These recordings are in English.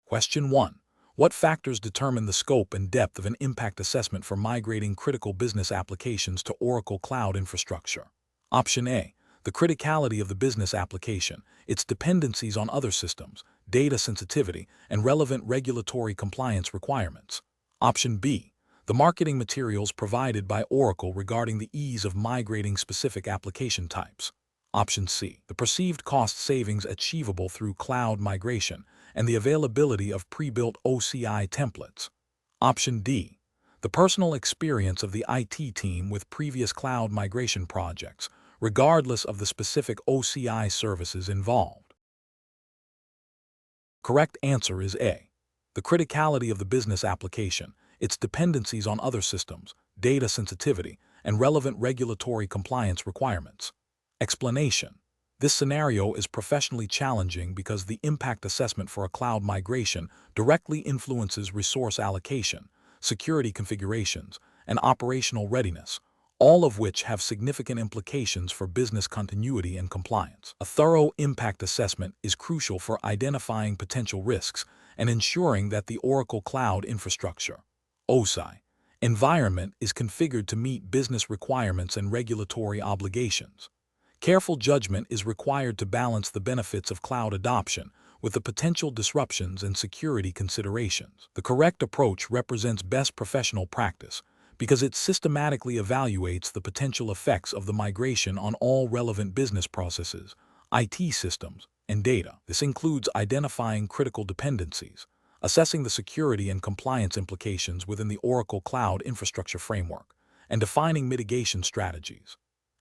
Question 1. What factors determine the scope and depth of an impact assessment for migrating critical business applications to Oracle Cloud infrastructure? Option A. The criticality of the business application, its dependencies on other systems, data sensitivity, and relevant regulatory compliance requirements. Option B. The marketing materials provided by Oracle regarding the ease of migrating specific application types. Option C. The perceived cost savings achievable through cloud migration and the availability of pre-built OCI templates. Option D. The personal experience of the IT team with previous cloud migration projects, regardless of the specific OCI services involved. Correct answer is A. The criticality of the business application, its dependencies on other systems, data sensitivity, and relevant regulatory compliance requirements. Explanation. This scenario is professionally challenging because the impact assessment for a cloud migration directly influences resource allocation, security configurations, and operational readiness, all of which have significant implications for business continuity and compliance. A thorough impact assessment is crucial for identifying potential risks and ensuring that the Oracle Cloud infrastructure (OCI) environment is configured to meet business requirements and regulatory obligations. Careful judgment is required to balance the benefits of cloud adoption with the potential disruptions and security considerations. The correct approach represents best professional practice because it systematically evaluates the potential effects of the migration on all relevant business processes, IT systems, and data. This includes identifying critical dependencies, assessing the security and compliance implications within the Oracle Cloud infrastructure framework, and defining mitigation strategies.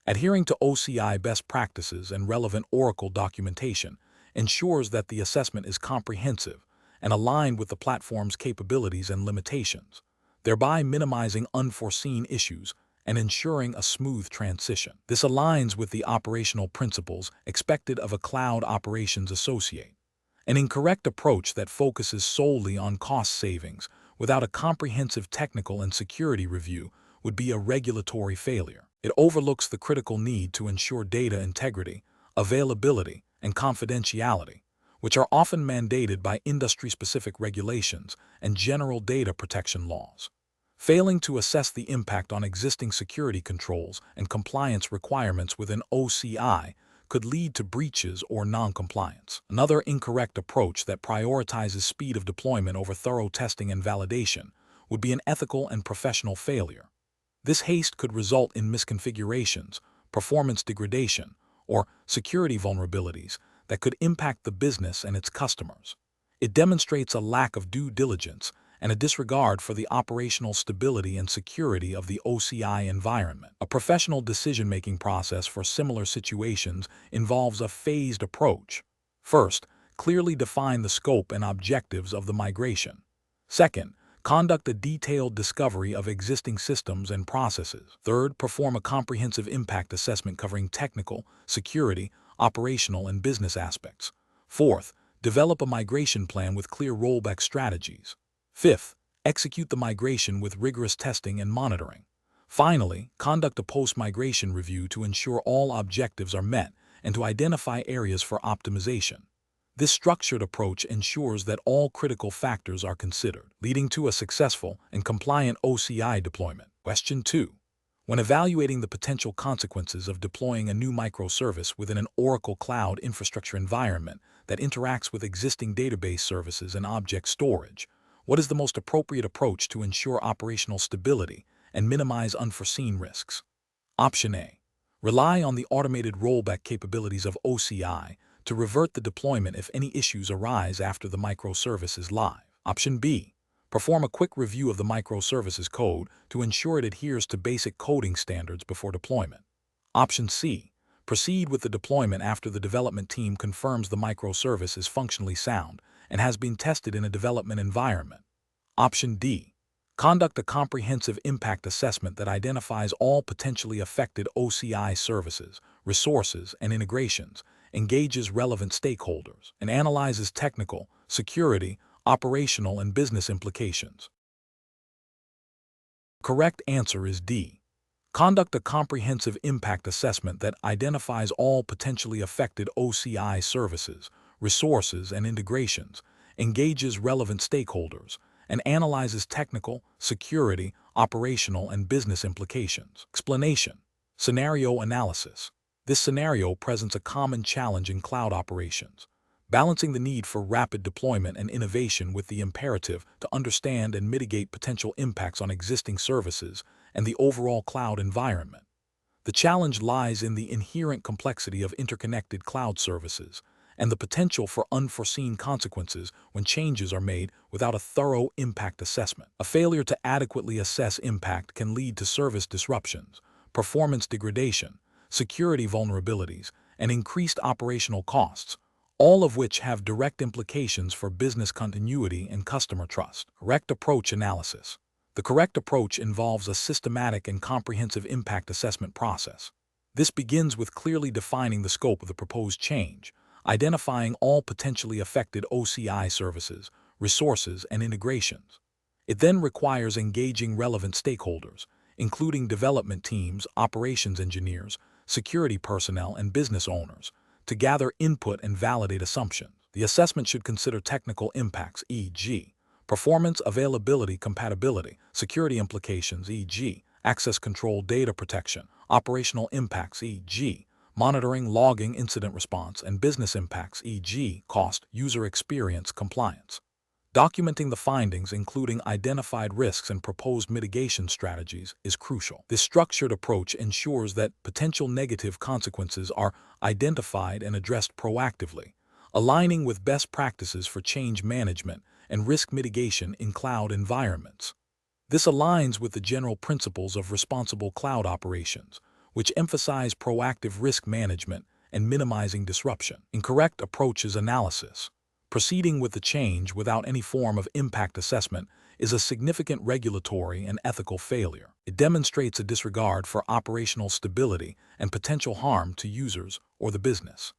Adhering to OCI best practices and relevant Oracle documentation ensures that the assessment is comprehensive and aligned with the platform's capabilities and limitations, thereby minimizing unforeseen issues and ensuring a smooth transition. This aligns with the operational principles expected of a cloud operations associate. An incorrect approach that focuses solely on cost savings without a comprehensive technical and security review would be a regulatory failure. It overlooks the critical need to ensure data integrity, availability, and confidentiality, which are often mandated by industry-specific regulations and general data protection laws. Failing to assess the impact on existing security controls and compliance requirements within OCI could lead to breaches or non-compliance. Another incorrect approach that prioritizes speed of deployment over thorough testing and validation would be an ethical and professional failure. This haste could result in misconfigurations, performance degradation, or security vulnerabilities that could impact the business and its customers. It demonstrates a lack of due diligence and a disregard for the operational stability and security of the OCI environment. A professional decision-making process for similar situations involves a phased approach. First, clearly define the scope and objectives of the migration. Second, conduct a detailed discovery of existing systems and processes. Third, perform a comprehensive impact assessment covering technical, security, operational, and business aspects. Fourth, develop a migration plan with clear rollback strategies. Fifth, execute the migration with rigorous testing and monitoring. Finally, conduct a post-migration review to ensure all objectives are met and to identify areas for optimization. This structured approach ensures that all critical factors are considered, leading to a successful and compliant OCI deployment. Question 2. When evaluating the potential consequences of deploying a new microservice within an Oracle Cloud infrastructure environment that interacts with existing database services and object storage, what is the most appropriate approach to ensure operational stability and minimize unforeseen risks? Option A. Rely on the automated rollback capabilities of OCI to revert the deployment if any issues arise after the microservice is live. Option B. Perform a quick review of the microservice's code to ensure it adheres to basic coding standards before deployment. Option C. Proceed with the deployment after the development team confirms the microservice is functionally sound and has been tested in a development environment. Option D. Conduct a comprehensive impact assessment that identifies all potentially affected OCI services, resources, and integrations, engages relevant stakeholders, and analyzes technical, security, operational, and business implications. Correct answer is D. Conduct a comprehensive impact assessment that identifies all potentially affected OCI services, resources, and integrations, engages relevant stakeholders, and analyzes technical, security, operational, and business implications. Explanation. Scenario analysis. This scenario presents a common challenge in cloud operations, balancing the need for rapid deployment and innovation with the imperative to understand and mitigate potential impacts on existing services and the overall cloud environment. The challenge lies in the inherent complexity of interconnected cloud services and the potential for unforeseen consequences when changes are made without a thorough impact assessment. A failure to adequately assess impact can lead to service disruptions, performance degradation, security vulnerabilities, and increased operational costs, all of which have direct implications for business continuity and customer trust. Correct approach analysis. The correct approach involves a systematic and comprehensive impact assessment process. This begins with clearly defining the scope of the proposed change, identifying all potentially affected OCI services, resources, and integrations. It then requires engaging relevant stakeholders, including development teams, operations engineers, security personnel, and business owners, to gather input and validate assumptions. The assessment should consider technical impacts, e.g., performance, availability, compatibility, security implications, e.g., access control, data protection, operational impacts, e.g., monitoring, logging, incident response, and business impacts, e.g., cost, user experience, compliance. Documenting the findings, including identified risks and proposed mitigation strategies, is crucial. This structured approach ensures that potential negative consequences are identified and addressed proactively, aligning with best practices for change management and risk mitigation in cloud environments. This aligns with the general principles of responsible cloud operations, which emphasize proactive risk management and minimizing disruption. Incorrect approaches analysis. Proceeding with the change without any form of impact assessment is a significant regulatory and ethical failure. It demonstrates a disregard for operational stability and potential harm to users or the business.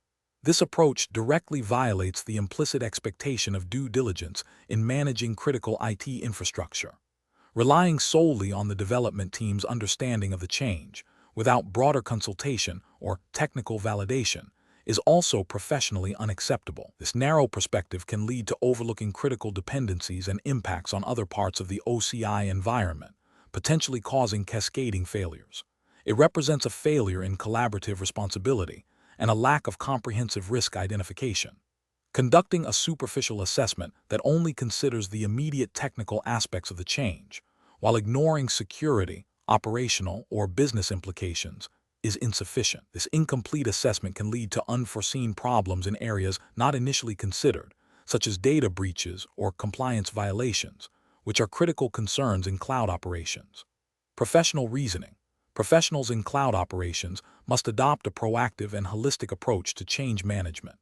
This approach directly violates the implicit expectation of due diligence in managing critical IT infrastructure. Relying solely on the development team's understanding of the change, without broader consultation or technical validation, is also professionally unacceptable. This narrow perspective can lead to overlooking critical dependencies and impacts on other parts of the OCI environment, potentially causing cascading failures. It represents a failure in collaborative responsibility and a lack of comprehensive risk identification. Conducting a superficial assessment that only considers the immediate technical aspects of the change, while ignoring security, operational, or business implications, is insufficient. This incomplete assessment can lead to unforeseen problems in areas not initially considered, such as data breaches or compliance violations, which are critical concerns in cloud operations. Professional reasoning. Professionals in cloud operations must adopt a proactive and holistic approach to change management.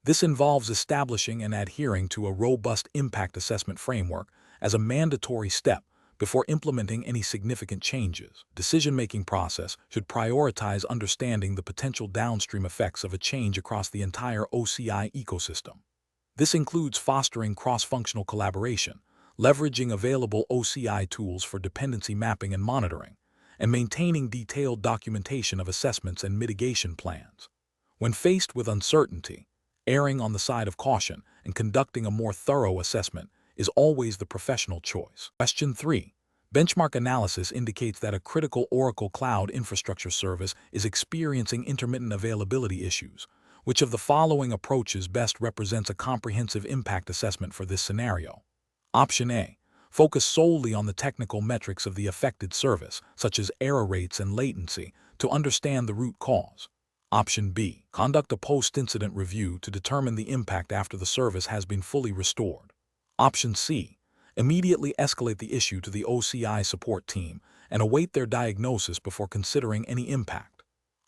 This involves establishing and adhering to a robust impact assessment framework as a mandatory step before implementing any significant changes. Decision-making process should prioritize understanding the potential downstream effects of a change across the entire OCI ecosystem. This includes fostering cross-functional collaboration, leveraging available OCI tools for dependency mapping and monitoring, and maintaining detailed documentation of assessments and mitigation plans. When faced with uncertainty, erring on the side of caution and conducting a more thorough assessment is always the professional choice. Question 3. Benchmark analysis indicates that a critical Oracle Cloud Infrastructure service is experiencing intermittent availability issues. Which of the following approaches best represents a comprehensive impact assessment for this scenario? Option A. Focus solely on the technical metrics of the affected service, such as error rates and latency, to understand the root cause. Option B. Conduct a post-incident review to determine the impact after the service has been fully restored. Option C. Immediately escalate the issue to the OCI support team and await their diagnosis before considering any impact.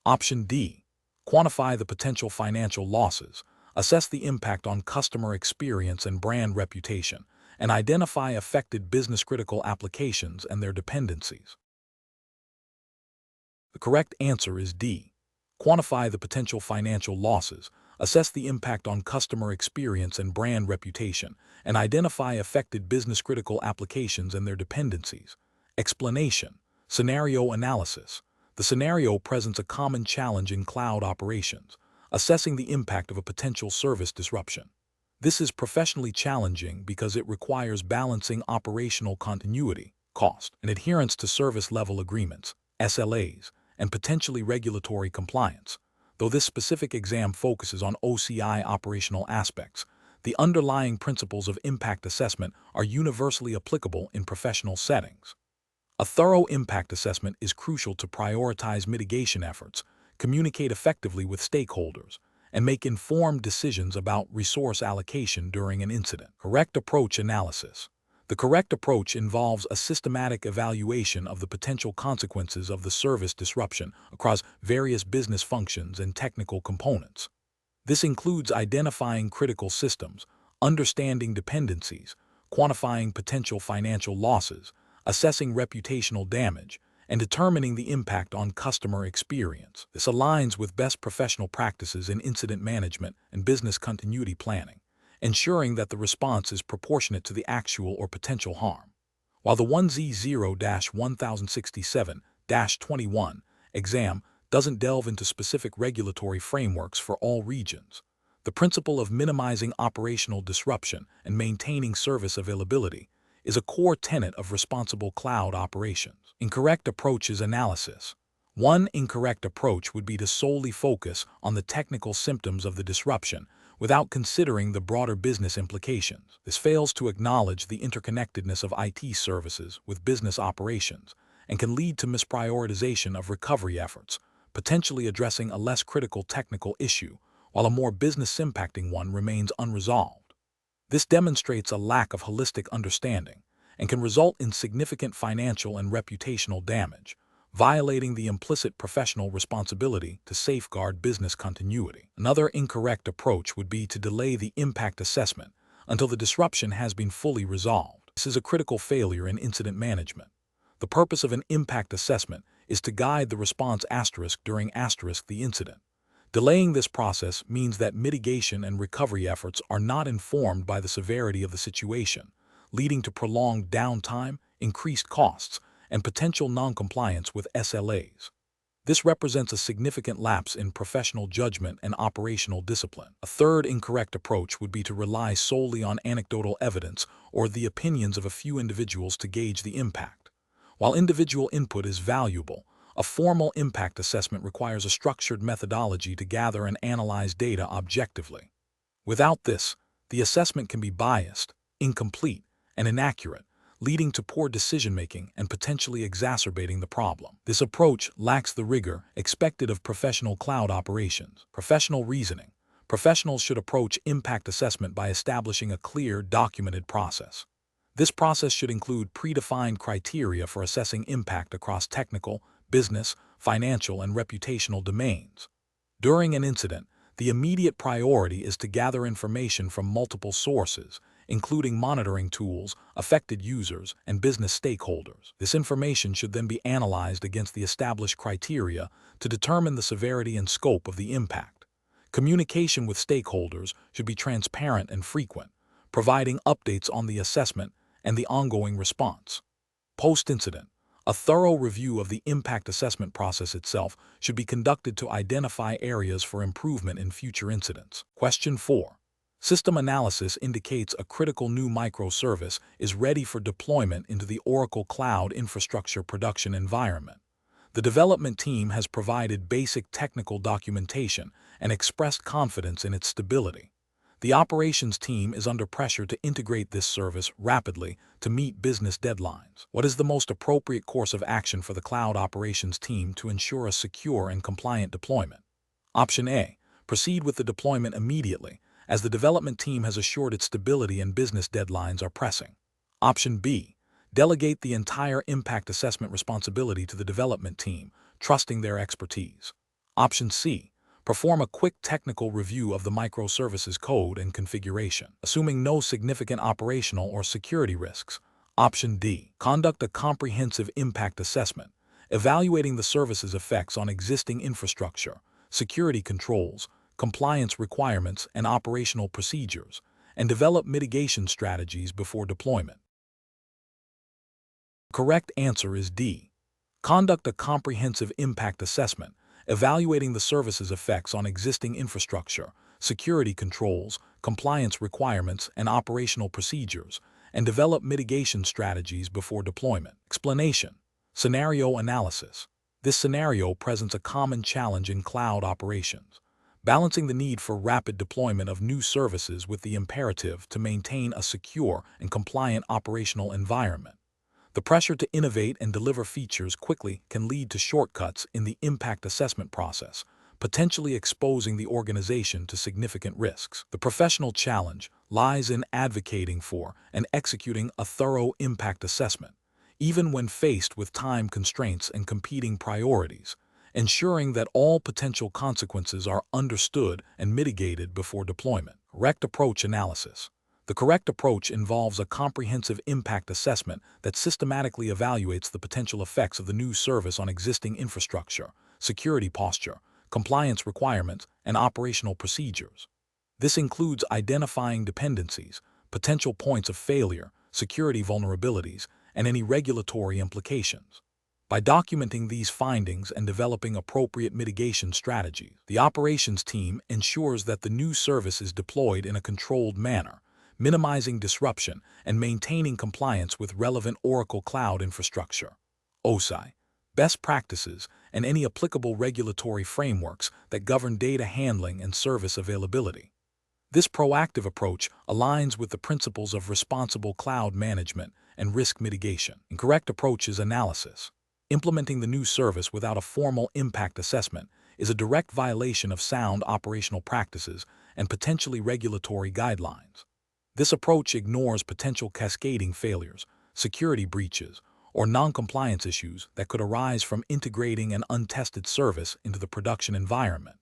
Option D. Quantify the potential financial losses, assess the impact on customer experience and brand reputation, and identify affected business-critical applications and their dependencies. The correct answer is D. Quantify the potential financial losses, assess the impact on customer experience and brand reputation, and identify affected business-critical applications and their dependencies. Explanation. Scenario analysis. The scenario presents a common challenge in cloud operations, assessing the impact of a potential service disruption. This is professionally challenging because it requires balancing operational continuity, cost, and adherence to service-level agreements, SLAs, and potentially regulatory compliance. Though this specific exam focuses on OCI operational aspects, the underlying principles of impact assessment are universally applicable in professional settings. A thorough impact assessment is crucial to prioritize mitigation efforts, communicate effectively with stakeholders, and make informed decisions about resource allocation during an incident. Correct approach analysis. The correct approach involves a systematic evaluation of the potential consequences of the service disruption across various business functions and technical components. This includes identifying critical systems, understanding dependencies, quantifying potential financial losses, assessing reputational damage, and determining the impact on customer experience. This aligns with best professional practices in incident management and business continuity planning, ensuring that the response is proportionate to the actual or potential harm. While the 1Z0-1067-21 exam doesn't delve into specific regulatory frameworks for all regions, the principle of minimizing operational disruption and maintaining service availability is a core tenet of responsible cloud operations. Incorrect approaches analysis. One incorrect approach would be to solely focus on the technical symptoms of the disruption without considering the broader business implications. This fails to acknowledge the interconnectedness of IT services with business operations and can lead to misprioritization of recovery efforts, potentially addressing a less critical technical issue while a more business-impacting one remains unresolved. This demonstrates a lack of holistic understanding and can result in significant financial and reputational damage, violating the implicit professional responsibility to safeguard business continuity. Another incorrect approach would be to delay the impact assessment until the disruption has been fully resolved. This is a critical failure in incident management. The purpose of an impact assessment is to guide the response during the incident. Delaying this process means that mitigation and recovery efforts are not informed by the severity of the situation, leading to prolonged downtime, increased costs, and potential noncompliance with SLAs. This represents a significant lapse in professional judgment and operational discipline. A third incorrect approach would be to rely solely on anecdotal evidence or the opinions of a few individuals to gauge the impact. While individual input is valuable, a formal impact assessment requires a structured methodology to gather and analyze data objectively. Without this, the assessment can be biased, incomplete, and inaccurate, leading to poor decision-making and potentially exacerbating the problem. This approach lacks the rigor expected of professional cloud operations. Professional reasoning. Professionals should approach impact assessment by establishing a clear, documented process. This process should include predefined criteria for assessing impact across technical, business, financial, and reputational domains. During an incident, the immediate priority is to gather information from multiple sources, including monitoring tools, affected users, and business stakeholders. This information should then be analyzed against the established criteria to determine the severity and scope of the impact. Communication with stakeholders should be transparent and frequent, providing updates on the assessment and the ongoing response. Post-incident, a thorough review of the impact assessment process itself should be conducted to identify areas for improvement in future incidents. Question 4. System analysis indicates a critical new microservice is ready for deployment into the Oracle Cloud Infrastructure production environment. The development team has provided basic technical documentation and expressed confidence in its stability. The operations team is under pressure to integrate this service rapidly to meet business deadlines. What is the most appropriate course of action for the cloud operations team to ensure a secure and compliant deployment? Option A. Proceed with the deployment immediately, as the development team has assured its stability and business deadlines are pressing. Option B. Delegate the entire impact assessment responsibility to the development team, trusting their expertise. Option C. Perform a quick technical review of the microservices code and configuration, assuming no significant operational or security risks. Option D. Conduct a comprehensive impact assessment, evaluating the service's effects on existing infrastructure, security controls, compliance requirements, and operational procedures, and develop mitigation strategies before deployment. The correct answer is D. Conduct a comprehensive impact assessment, evaluating the service's effects on existing infrastructure, security controls, compliance requirements, and operational procedures, and develop mitigation strategies before deployment. Explanation. Scenario analysis. This scenario presents a common challenge in cloud operations, balancing the need for rapid deployment of new services with the imperative to maintain a secure and compliant operational environment. The pressure to innovate and deliver features quickly can lead to shortcuts in the impact assessment process, potentially exposing the organization to significant risks. The professional challenge lies in advocating for and executing a thorough impact assessment, even when faced with time constraints and competing priorities, ensuring that all potential consequences are understood and mitigated before deployment. Correct approach analysis. The correct approach involves a comprehensive impact assessment that systematically evaluates the potential effects of the new service on existing infrastructure, security posture, compliance requirements, and operational procedures. This includes identifying dependencies, potential points of failure, security vulnerabilities, and any regulatory implications. By documenting these findings and developing appropriate mitigation strategies, the operations team ensures that the new service is deployed in a controlled manner, minimizing disruption and maintaining compliance with relevant Oracle Cloud infrastructure. OSI. Best practices and any applicable regulatory frameworks that govern data handling and service availability. This proactive approach aligns with the principles of responsible cloud management and risk mitigation. Incorrect approach is analysis. Implementing the new service without a formal impact assessment is a direct violation of sound operational practices and potentially regulatory guidelines. This approach ignores potential cascading failures, security breaches, or non-compliance issues that could arise from integrating an untested service into the production environment.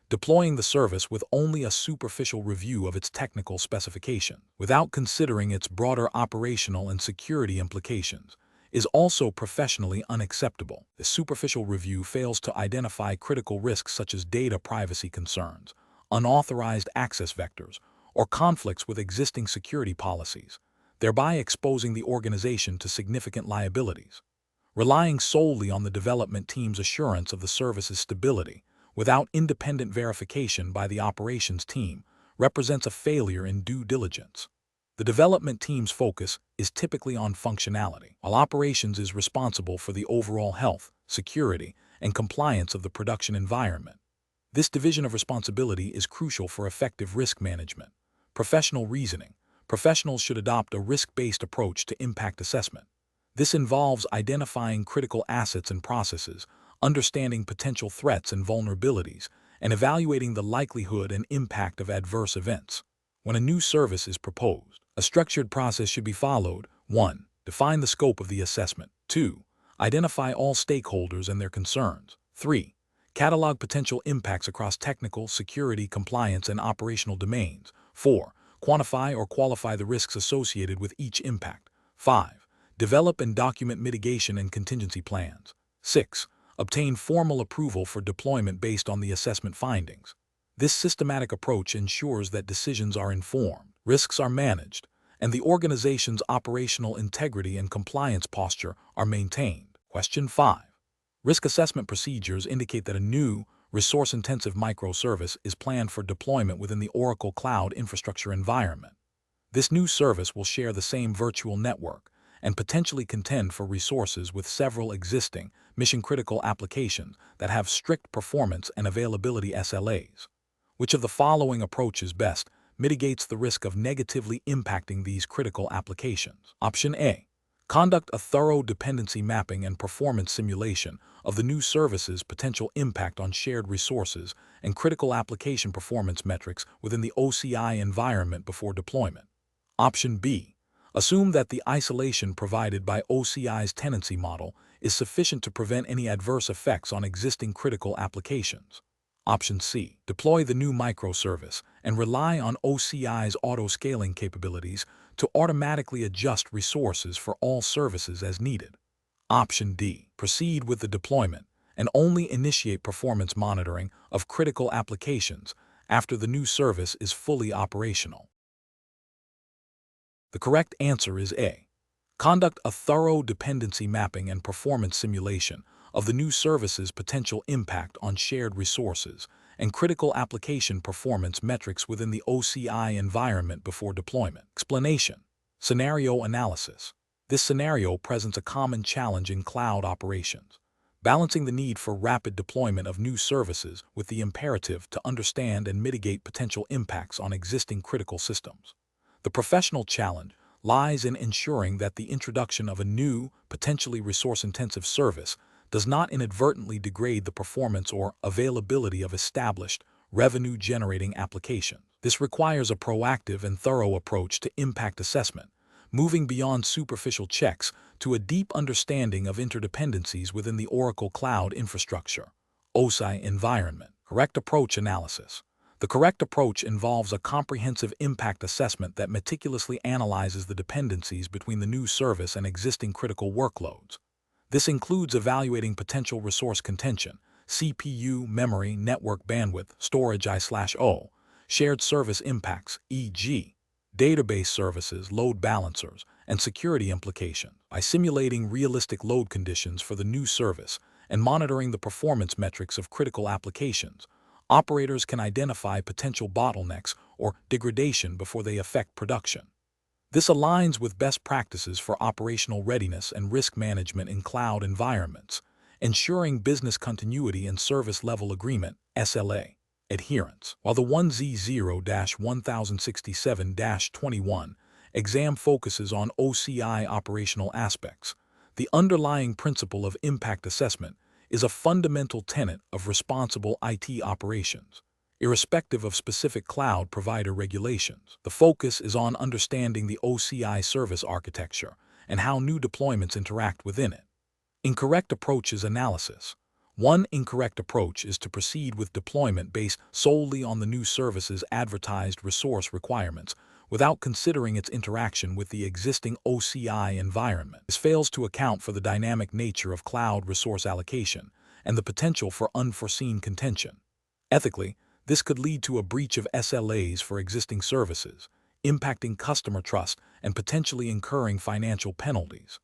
Deploying the service with only a superficial review of its technical specification, without considering its broader operational and security implications, is also professionally unacceptable. The superficial review fails to identify critical risks such as data privacy concerns, unauthorized access vectors, or conflicts with existing security policies, thereby exposing the organization to significant liabilities. Relying solely on the development team's assurance of the service's stability, without independent verification by the operations team, represents a failure in due diligence. The development team's focus is typically on functionality, while operations is responsible for the overall health, security, and compliance of the production environment. This division of responsibility is crucial for effective risk management. Professional reasoning. Professionals should adopt a risk-based approach to impact assessment. This involves identifying critical assets and processes, understanding potential threats and vulnerabilities, and evaluating the likelihood and impact of adverse events. When a new service is proposed, a structured process should be followed. 1. Define the scope of the assessment. 2. Identify all stakeholders and their concerns. 3. Catalog potential impacts across technical, security, compliance, and operational domains. 4. Quantify or qualify the risks associated with each impact. 5. Develop and document mitigation and contingency plans. 6. Obtain formal approval for deployment based on the assessment findings. This systematic approach ensures that decisions are informed, risks are managed, and the organization's operational integrity and compliance posture are maintained. Question 5. Risk assessment procedures indicate that a new, resource-intensive microservice is planned for deployment within the Oracle Cloud infrastructure environment. This new service will share the same virtual network and potentially contend for resources with several existing, mission-critical applications that have strict performance and availability SLAs. Which of the following approaches best mitigates the risk of negatively impacting these critical applications? Option A. Conduct a thorough dependency mapping and performance simulation of the new service's potential impact on shared resources and critical application performance metrics within the OCI environment before deployment. Option B. Assume that the isolation provided by OCI's tenancy model is sufficient to prevent any adverse effects on existing critical applications. Option C. Deploy the new microservice and rely on OCI's auto-scaling capabilities to automatically adjust resources for all services as needed. Option D. Proceed with the deployment and only initiate performance monitoring of critical applications after the new service is fully operational. The correct answer is A. Conduct a thorough dependency mapping and performance simulation of the new service's potential impact on shared resources and critical application performance metrics within the OCI environment before deployment. Explanation. Scenario analysis. This scenario presents a common challenge in cloud operations, balancing the need for rapid deployment of new services with the imperative to understand and mitigate potential impacts on existing critical systems. The professional challenge lies in ensuring that the introduction of a new, potentially resource-intensive service does not inadvertently degrade the performance or availability of established, revenue-generating applications. This requires a proactive and thorough approach to impact assessment, moving beyond superficial checks to a deep understanding of interdependencies within the Oracle Cloud Infrastructure (OCI) environment. Correct approach analysis. The correct approach involves a comprehensive impact assessment that meticulously analyzes the dependencies between the new service and existing critical workloads. This includes evaluating potential resource contention, CPU, memory, network bandwidth, storage I/O, shared service impacts, e.g., database services, load balancers, and security implications. By simulating realistic load conditions for the new service and monitoring the performance metrics of critical applications, operators can identify potential bottlenecks or degradation before they affect production. This aligns with best practices for operational readiness and risk management in cloud environments, ensuring business continuity and service level agreement (SLA) adherence. While the 1Z0-1067-21 exam focuses on OCI operational aspects, the underlying principle of impact assessment is a fundamental tenet of responsible IT operations. Irrespective of specific cloud provider regulations, the focus is on understanding the OCI service architecture and how new deployments interact within it. Incorrect approaches analysis. One incorrect approach is to proceed with deployment based solely on the new service's advertised resource requirements without considering its interaction with the existing OCI environment. This fails to account for the dynamic nature of cloud resource allocation and the potential for unforeseen contention. Ethically, this could lead to a breach of SLAs for existing services, impacting customer trust and potentially incurring financial penalties.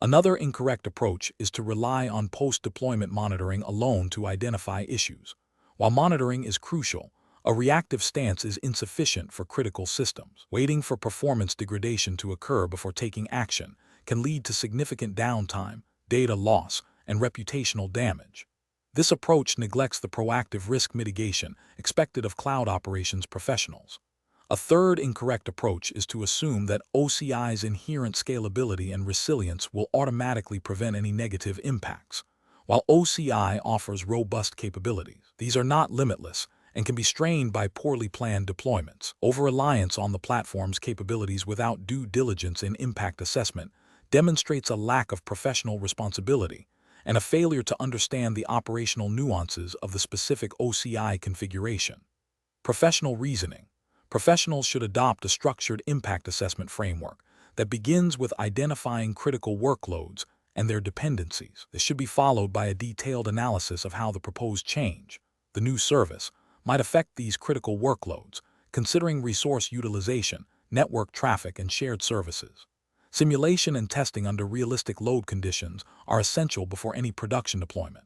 Another incorrect approach is to rely on post-deployment monitoring alone to identify issues. While monitoring is crucial, a reactive stance is insufficient for critical systems. Waiting for performance degradation to occur before taking action can lead to significant downtime, data loss, and reputational damage. This approach neglects the proactive risk mitigation expected of cloud operations professionals. A third incorrect approach is to assume that OCI's inherent scalability and resilience will automatically prevent any negative impacts. While OCI offers robust capabilities, these are not limitless and can be strained by poorly planned deployments. Over-reliance on the platform's capabilities without due diligence in impact assessment demonstrates a lack of professional responsibility and a failure to understand the operational nuances of the specific OCI configuration. Professional reasoning. Professionals should adopt a structured impact assessment framework that begins with identifying critical workloads and their dependencies. This should be followed by a detailed analysis of how the proposed change, the new service, might affect these critical workloads, considering resource utilization, network traffic, and shared services. Simulation and testing under realistic load conditions are essential before any production deployment.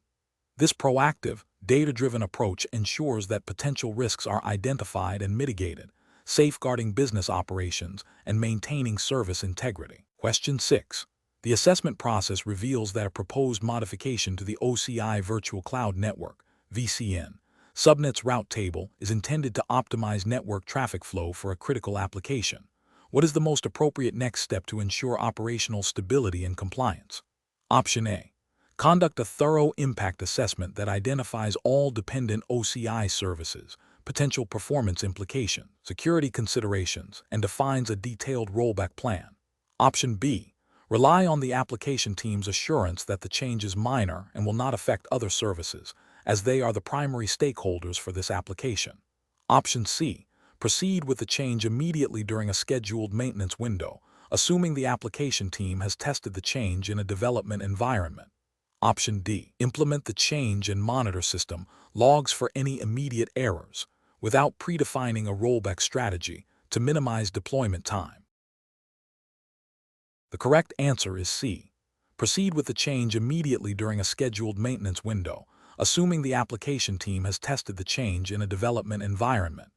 This proactive, data-driven approach ensures that potential risks are identified and mitigated, safeguarding business operations and maintaining service integrity. Question 6. The assessment process reveals that a proposed modification to the OCI Virtual Cloud Network (VCN) subnet's route table is intended to optimize network traffic flow for a critical application. What is the most appropriate next step to ensure operational stability and compliance? Option A. Conduct a thorough impact assessment that identifies all dependent OCI services, potential performance implications, security considerations, and defines a detailed rollback plan. Option B. Rely on the application team's assurance that the change is minor and will not affect other services, as they are the primary stakeholders for this application. Option C. Proceed with the change immediately during a scheduled maintenance window, assuming the application team has tested the change in a development environment. Option D. Implement the change and monitor system logs for any immediate errors, without predefining a rollback strategy to minimize deployment time. The correct answer is C. Proceed with the change immediately during a scheduled maintenance window, assuming the application team has tested the change in a development environment.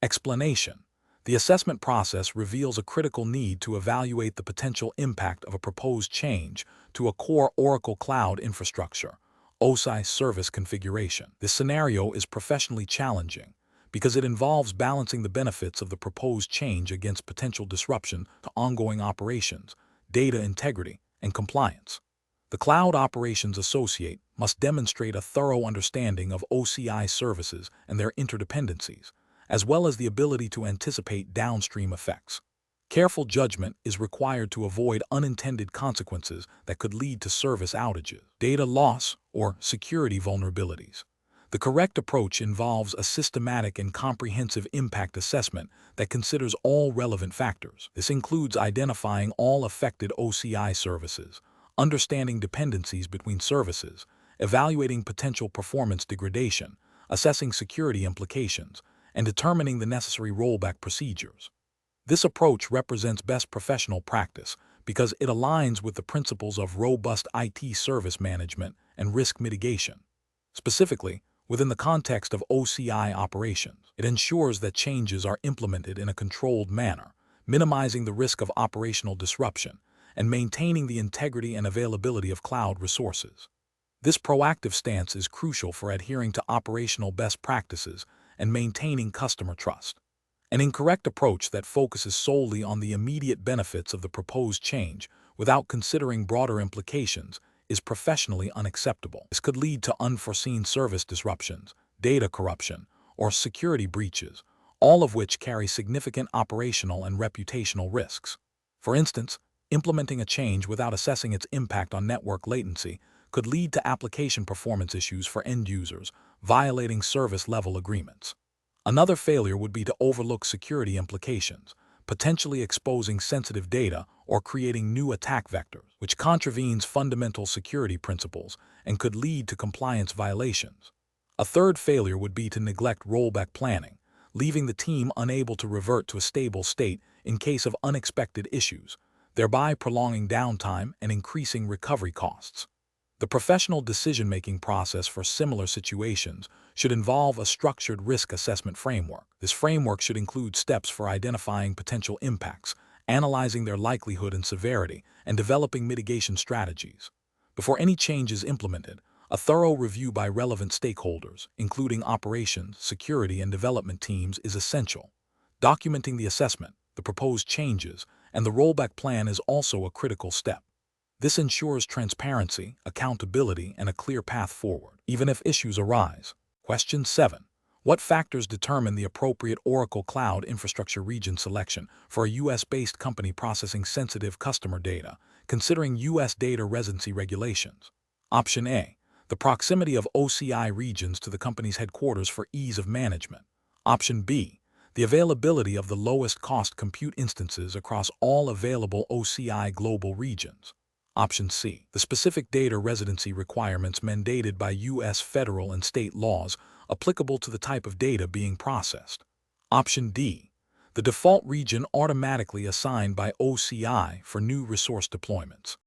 Explanation. The assessment process reveals a critical need to evaluate the potential impact of a proposed change to a core Oracle Cloud infrastructure, OSI service configuration. This scenario is professionally challenging because it involves balancing the benefits of the proposed change against potential disruption to ongoing operations, data integrity, and compliance. The Cloud Operations Associate must demonstrate a thorough understanding of OCI services and their interdependencies, as well as the ability to anticipate downstream effects. Careful judgment is required to avoid unintended consequences that could lead to service outages, data loss, or security vulnerabilities. The correct approach involves a systematic and comprehensive impact assessment that considers all relevant factors. This includes identifying all affected OCI services, understanding dependencies between services, evaluating potential performance degradation, assessing security implications, and determining the necessary rollback procedures. This approach represents best professional practice because it aligns with the principles of robust IT service management and risk mitigation. Specifically, within the context of OCI operations, it ensures that changes are implemented in a controlled manner, minimizing the risk of operational disruption and maintaining the integrity and availability of cloud resources. This proactive stance is crucial for adhering to operational best practices and maintaining customer trust. An incorrect approach that focuses solely on the immediate benefits of the proposed change without considering broader implications is professionally unacceptable. This could lead to unforeseen service disruptions, data corruption, or security breaches, all of which carry significant operational and reputational risks. For instance, implementing a change without assessing its impact on network latency could lead to application performance issues for end users, violating service-level agreements. Another failure would be to overlook security implications, potentially exposing sensitive data or creating new attack vectors, which contravenes fundamental security principles and could lead to compliance violations. A third failure would be to neglect rollback planning, leaving the team unable to revert to a stable state in case of unexpected issues, thereby prolonging downtime and increasing recovery costs. The professional decision-making process for similar situations should involve a structured risk assessment framework. This framework should include steps for identifying potential impacts, analyzing their likelihood and severity, and developing mitigation strategies. Before any change is implemented, a thorough review by relevant stakeholders, including operations, security, and development teams, is essential. Documenting the assessment, the proposed changes, and the rollback plan is also a critical step. This ensures transparency, accountability, and a clear path forward, even if issues arise. Question 7. What factors determine the appropriate Oracle Cloud infrastructure region selection for a U.S.-based company processing sensitive customer data, considering U.S. data residency regulations? Option A. The proximity of OCI regions to the company's headquarters for ease of management. Option B. The availability of the lowest cost compute instances across all available OCI global regions. Option C. The specific data residency requirements mandated by U.S. federal and state laws applicable to the type of data being processed. Option D. The default region automatically assigned by OCI for new resource deployments.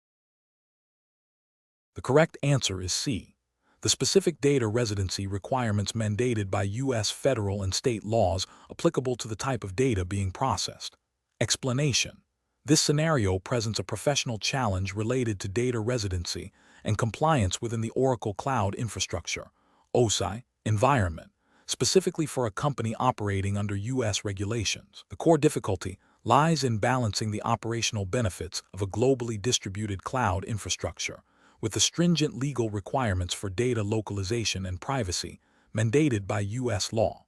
The correct answer is C. The specific data residency requirements mandated by U.S. federal and state laws applicable to the type of data being processed. Explanation. This scenario presents a professional challenge related to data residency and compliance within the Oracle Cloud infrastructure, OSI, environment, specifically for a company operating under U.S. regulations. The core difficulty lies in balancing the operational benefits of a globally distributed cloud infrastructure with the stringent legal requirements for data localization and privacy mandated by U.S. law.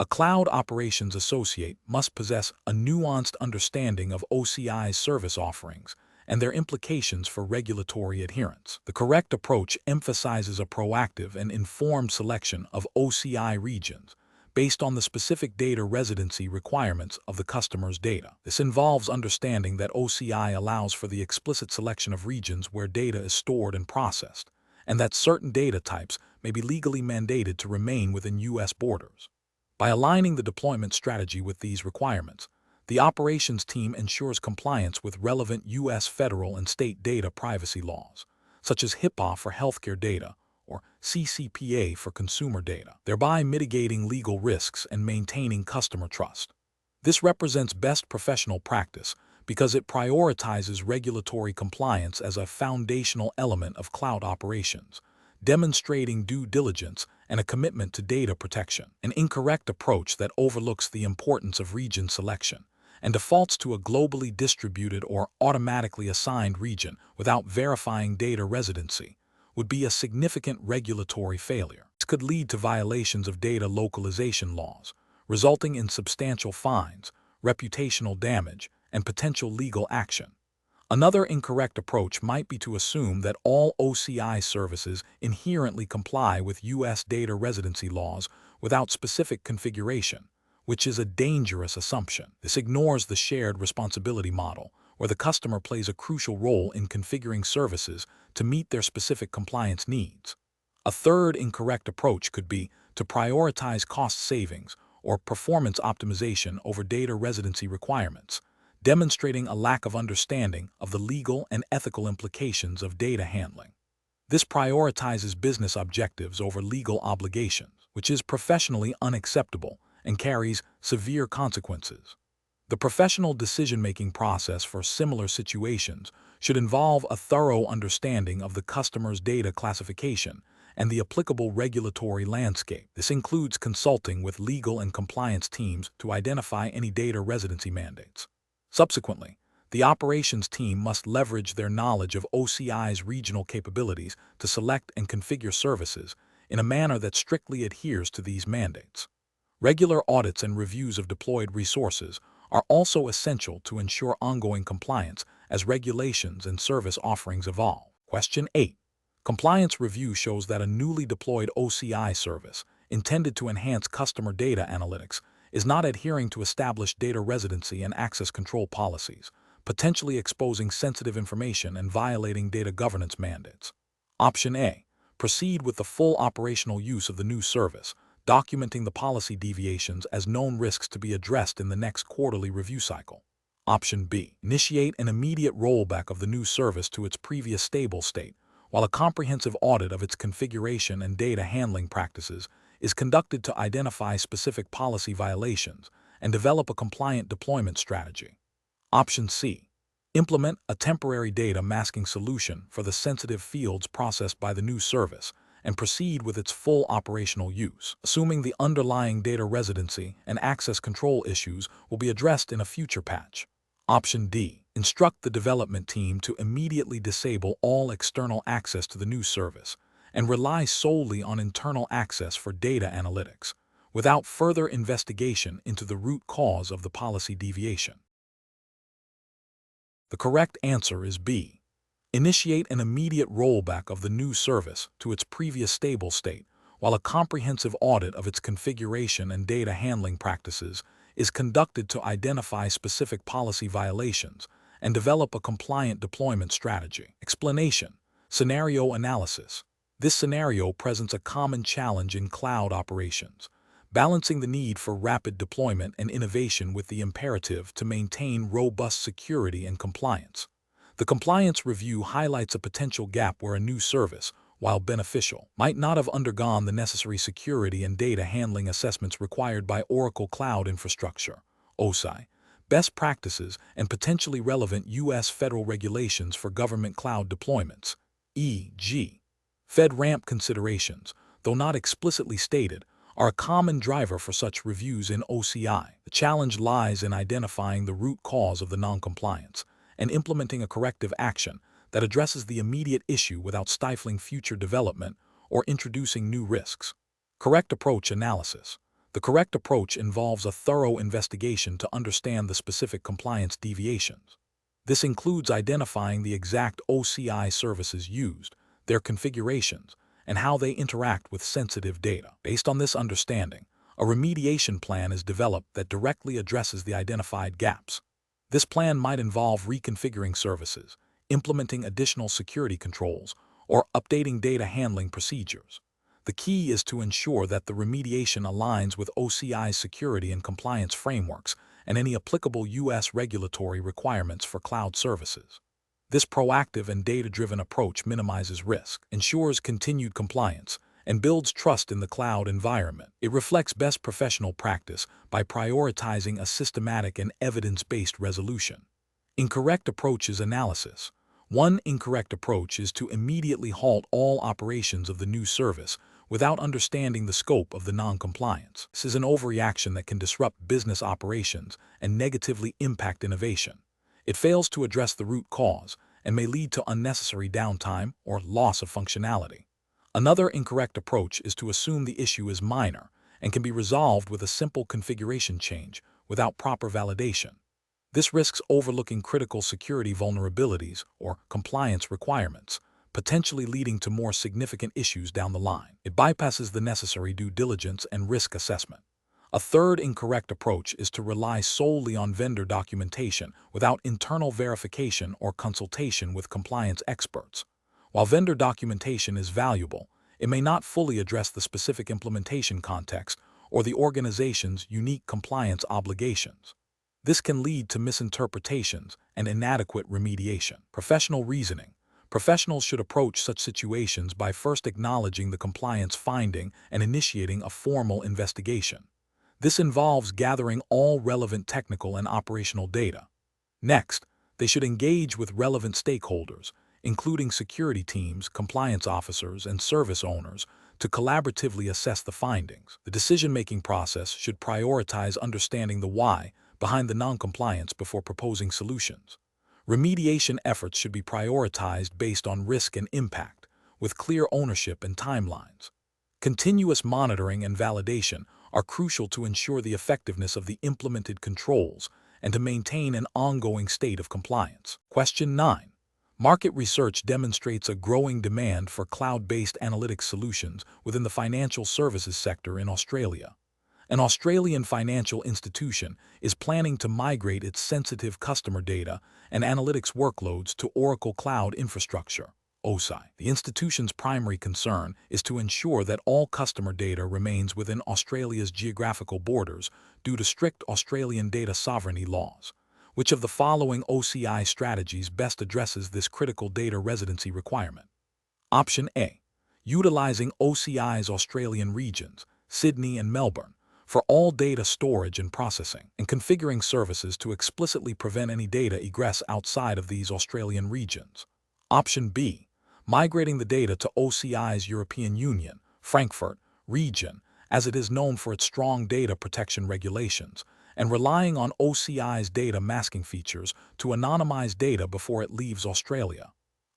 A cloud operations associate must possess a nuanced understanding of OCI's service offerings and their implications for regulatory adherence. The correct approach emphasizes a proactive and informed selection of OCI regions based on the specific data residency requirements of the customer's data. This involves understanding that OCI allows for the explicit selection of regions where data is stored and processed, and that certain data types may be legally mandated to remain within U.S. borders. By aligning the deployment strategy with these requirements, the operations team ensures compliance with relevant U.S. federal and state data privacy laws, such as HIPAA for healthcare data, or CCPA for consumer data, thereby mitigating legal risks and maintaining customer trust. This represents best professional practice because it prioritizes regulatory compliance as a foundational element of cloud operations, demonstrating due diligence and a commitment to data protection. An incorrect approach that overlooks the importance of region selection and defaults to a globally distributed or automatically assigned region without verifying data residency would be a significant regulatory failure. This could lead to violations of data localization laws, resulting in substantial fines, reputational damage, and potential legal action. Another incorrect approach might be to assume that all OCI services inherently comply with U.S. data residency laws without specific configuration, which is a dangerous assumption. This ignores the shared responsibility model, where the customer plays a crucial role in configuring services to meet their specific compliance needs. A third incorrect approach could be to prioritize cost savings or performance optimization over data residency requirements, demonstrating a lack of understanding of the legal and ethical implications of data handling. This prioritizes business objectives over legal obligations, which is professionally unacceptable and carries severe consequences. The professional decision-making process for similar situations should involve a thorough understanding of the customer's data classification and the applicable regulatory landscape. This includes consulting with legal and compliance teams to identify any data residency mandates. Subsequently, the operations team must leverage their knowledge of OCI's regional capabilities to select and configure services in a manner that strictly adheres to these mandates. Regular audits and reviews of deployed resources are also essential to ensure ongoing compliance as regulations and service offerings evolve. Question 8. Compliance review shows that a newly deployed OCI service, intended to enhance customer data analytics, is not adhering to established data residency and access control policies, potentially exposing sensitive information and violating data governance mandates. Option A. Proceed with the full operational use of the new service, documenting the policy deviations as known risks to be addressed in the next quarterly review cycle. Option B. Initiate an immediate rollback of the new service to its previous stable state, while a comprehensive audit of its configuration and data handling practices is conducted to identify specific policy violations and develop a compliant deployment strategy. Option C. Implement a temporary data masking solution for the sensitive fields processed by the new service and proceed with its full operational use, assuming the underlying data residency and access control issues will be addressed in a future patch. Option D. Instruct the development team to immediately disable all external access to the new service and rely solely on internal access for data analytics, without further investigation into the root cause of the policy deviation. The correct answer is B. Initiate an immediate rollback of the new service to its previous stable state, while a comprehensive audit of its configuration and data handling practices is conducted to identify specific policy violations and develop a compliant deployment strategy. Explanation. Scenario analysis. This scenario presents a common challenge in cloud operations, balancing the need for rapid deployment and innovation with the imperative to maintain robust security and compliance. The compliance review highlights a potential gap where a new service, while beneficial, might not have undergone the necessary security and data handling assessments required by Oracle Cloud Infrastructure, OCI, best practices, and potentially relevant U.S. federal regulations for government cloud deployments, e.g., FedRAMP considerations, though not explicitly stated, are a common driver for such reviews in OCI. The challenge lies in identifying the root cause of the noncompliance and implementing a corrective action that addresses the immediate issue without stifling future development or introducing new risks. Correct approach analysis. The correct approach involves a thorough investigation to understand the specific compliance deviations. This includes identifying the exact OCI services used, their configurations, and how they interact with sensitive data. Based on this understanding, a remediation plan is developed that directly addresses the identified gaps. This plan might involve reconfiguring services, implementing additional security controls, or updating data handling procedures. The key is to ensure that the remediation aligns with OCI's security and compliance frameworks and any applicable U.S. regulatory requirements for cloud services. This proactive and data-driven approach minimizes risk, ensures continued compliance, and builds trust in the cloud environment. It reflects best professional practice by prioritizing a systematic and evidence-based resolution. Incorrect approaches analysis. One incorrect approach is to immediately halt all operations of the new service without understanding the scope of the non-compliance. This is an overreaction that can disrupt business operations and negatively impact innovation. It fails to address the root cause and may lead to unnecessary downtime or loss of functionality. Another incorrect approach is to assume the issue is minor and can be resolved with a simple configuration change without proper validation. This risks overlooking critical security vulnerabilities or compliance requirements, potentially leading to more significant issues down the line. It bypasses the necessary due diligence and risk assessment. A third incorrect approach is to rely solely on vendor documentation without internal verification or consultation with compliance experts. While vendor documentation is valuable, it may not fully address the specific implementation context or the organization's unique compliance obligations. This can lead to misinterpretations and inadequate remediation. Professional reasoning. Professionals should approach such situations by first acknowledging the compliance finding and initiating a formal investigation. This involves gathering all relevant technical and operational data. Next, they should engage with relevant stakeholders, including security teams, compliance officers, and service owners, to collaboratively assess the findings. The decision-making process should prioritize understanding the why behind the non-compliance before proposing solutions. Remediation efforts should be prioritized based on risk and impact, with clear ownership and timelines. Continuous monitoring and validation are crucial to ensure the effectiveness of the implemented controls and to maintain an ongoing state of compliance. Question 9. Market research demonstrates a growing demand for cloud-based analytics solutions within the financial services sector in Australia. An Australian financial institution is planning to migrate its sensitive customer data and analytics workloads to Oracle Cloud Infrastructure, OSI. The institution's primary concern is to ensure that all customer data remains within Australia's geographical borders due to strict Australian data sovereignty laws. Which of the following OCI strategies best addresses this critical data residency requirement? Option A. Utilizing OCI's Australian regions, Sydney and Melbourne, for all data storage and processing, and configuring services to explicitly prevent any data egress outside of these Australian regions. Option B. Migrating the data to OCI's European Union, Frankfurt, region, as it is known for its strong data protection regulations, and relying on OCI's data masking features to anonymize data before it leaves Australia.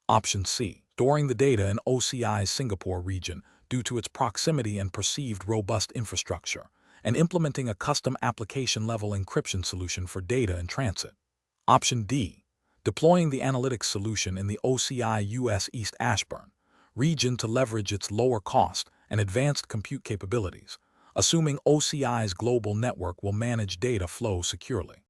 Option C. Storing the data in OCI's Singapore region due to its proximity and perceived robust infrastructure, and implementing a custom application-level encryption solution for data in transit. Option D. Deploying the analytics solution in the OCI US East Ashburn region to leverage its lower cost and advanced compute capabilities, assuming OCI's global network will manage data flow securely.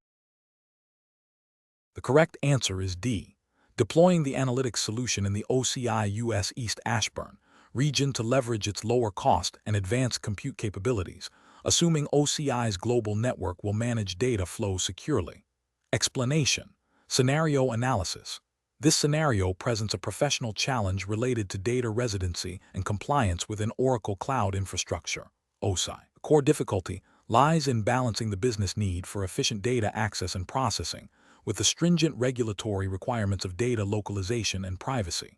The correct answer is D. Deploying the analytics solution in the OCI US East Ashburn region to leverage its lower cost and advanced compute capabilities, assuming OCI's global network will manage data flow securely. Explanation. Scenario analysis. This scenario presents a professional challenge related to data residency and compliance within Oracle Cloud Infrastructure, OCI. The core difficulty lies in balancing the business need for efficient data access and processing with the stringent regulatory requirements of data localization and privacy.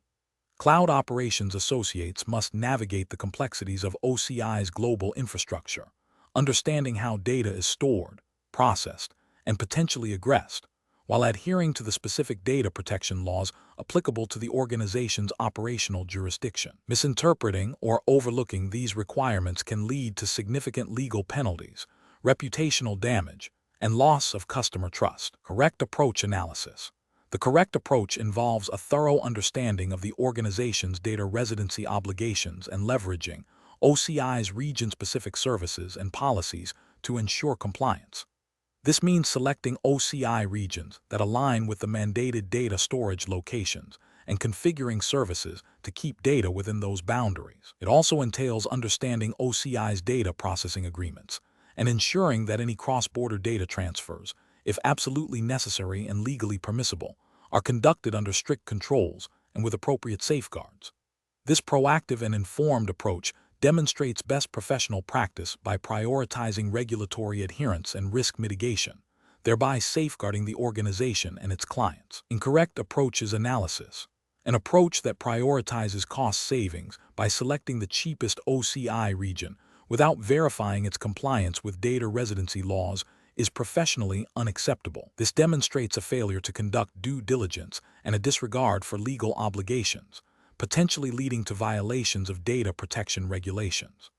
Cloud operations associates must navigate the complexities of OCI's global infrastructure, understanding how data is stored, processed, and potentially egressed, while adhering to the specific data protection laws applicable to the organization's operational jurisdiction. Misinterpreting or overlooking these requirements can lead to significant legal penalties, reputational damage, and loss of customer trust. Correct approach analysis. The correct approach involves a thorough understanding of the organization's data residency obligations and leveraging OCI's region-specific services and policies to ensure compliance. This means selecting OCI regions that align with the mandated data storage locations and configuring services to keep data within those boundaries. It also entails understanding OCI's data processing agreements and ensuring that any cross-border data transfers, if absolutely necessary and legally permissible, are conducted under strict controls and with appropriate safeguards. This proactive and informed approach demonstrates best professional practice by prioritizing regulatory adherence and risk mitigation, thereby safeguarding the organization and its clients. Incorrect approach is analysis. An approach that prioritizes cost savings by selecting the cheapest OCI region without verifying its compliance with data residency laws is professionally unacceptable. This demonstrates a failure to conduct due diligence and a disregard for legal obligations, potentially leading to violations of data protection regulations.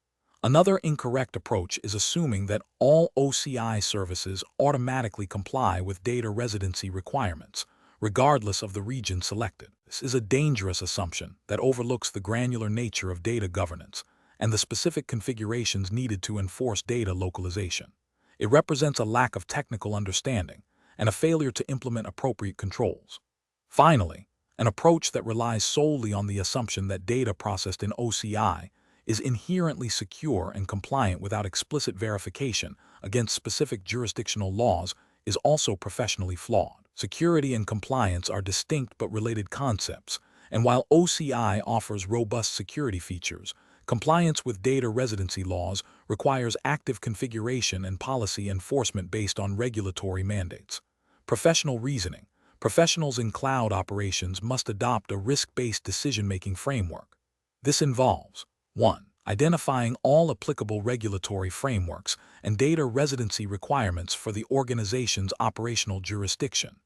Another incorrect approach is assuming that all OCI services automatically comply with data residency requirements, regardless of the region selected. This is a dangerous assumption that overlooks the granular nature of data governance and the specific configurations needed to enforce data localization. It represents a lack of technical understanding and a failure to implement appropriate controls. Finally, an approach that relies solely on the assumption that data processed in OCI is inherently secure and compliant without explicit verification against specific jurisdictional laws is also professionally flawed. Security and compliance are distinct but related concepts, and while OCI offers robust security features, compliance with data residency laws requires active configuration and policy enforcement based on regulatory mandates. Professional reasoning. Professionals in cloud operations must adopt a risk-based decision-making framework. This involves 1. Identifying all applicable regulatory frameworks and data residency requirements for the organization's operational jurisdiction.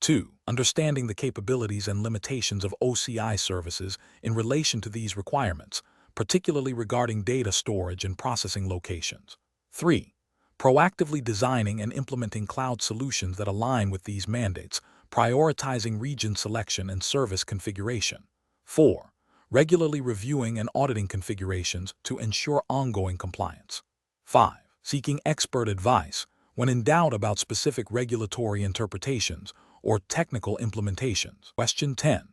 2. Understanding the capabilities and limitations of OCI services in relation to these requirements, particularly regarding data storage and processing locations. 3. Proactively designing and implementing cloud solutions that align with these mandates, prioritizing region selection and service configuration. 4. Regularly reviewing and auditing configurations to ensure ongoing compliance. 5. Seeking expert advice when in doubt about specific regulatory interpretations or technical implementations. Question 10.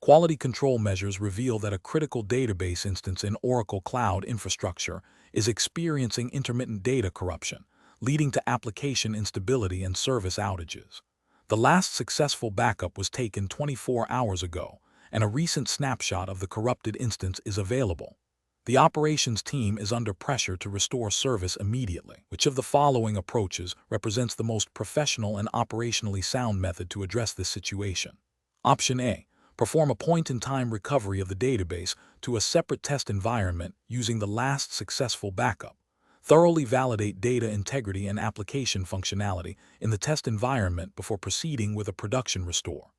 Quality control measures reveal that a critical database instance in Oracle Cloud Infrastructure is experiencing intermittent data corruption, leading to application instability and service outages. The last successful backup was taken 24 hours ago, and a recent snapshot of the corrupted instance is available. The operations team is under pressure to restore service immediately. Which of the following approaches represents the most professional and operationally sound method to address this situation? Option A. Perform a point-in-time recovery of the database to a separate test environment using the last successful backup. Thoroughly validate data integrity and application functionality in the test environment before proceeding with a production restore.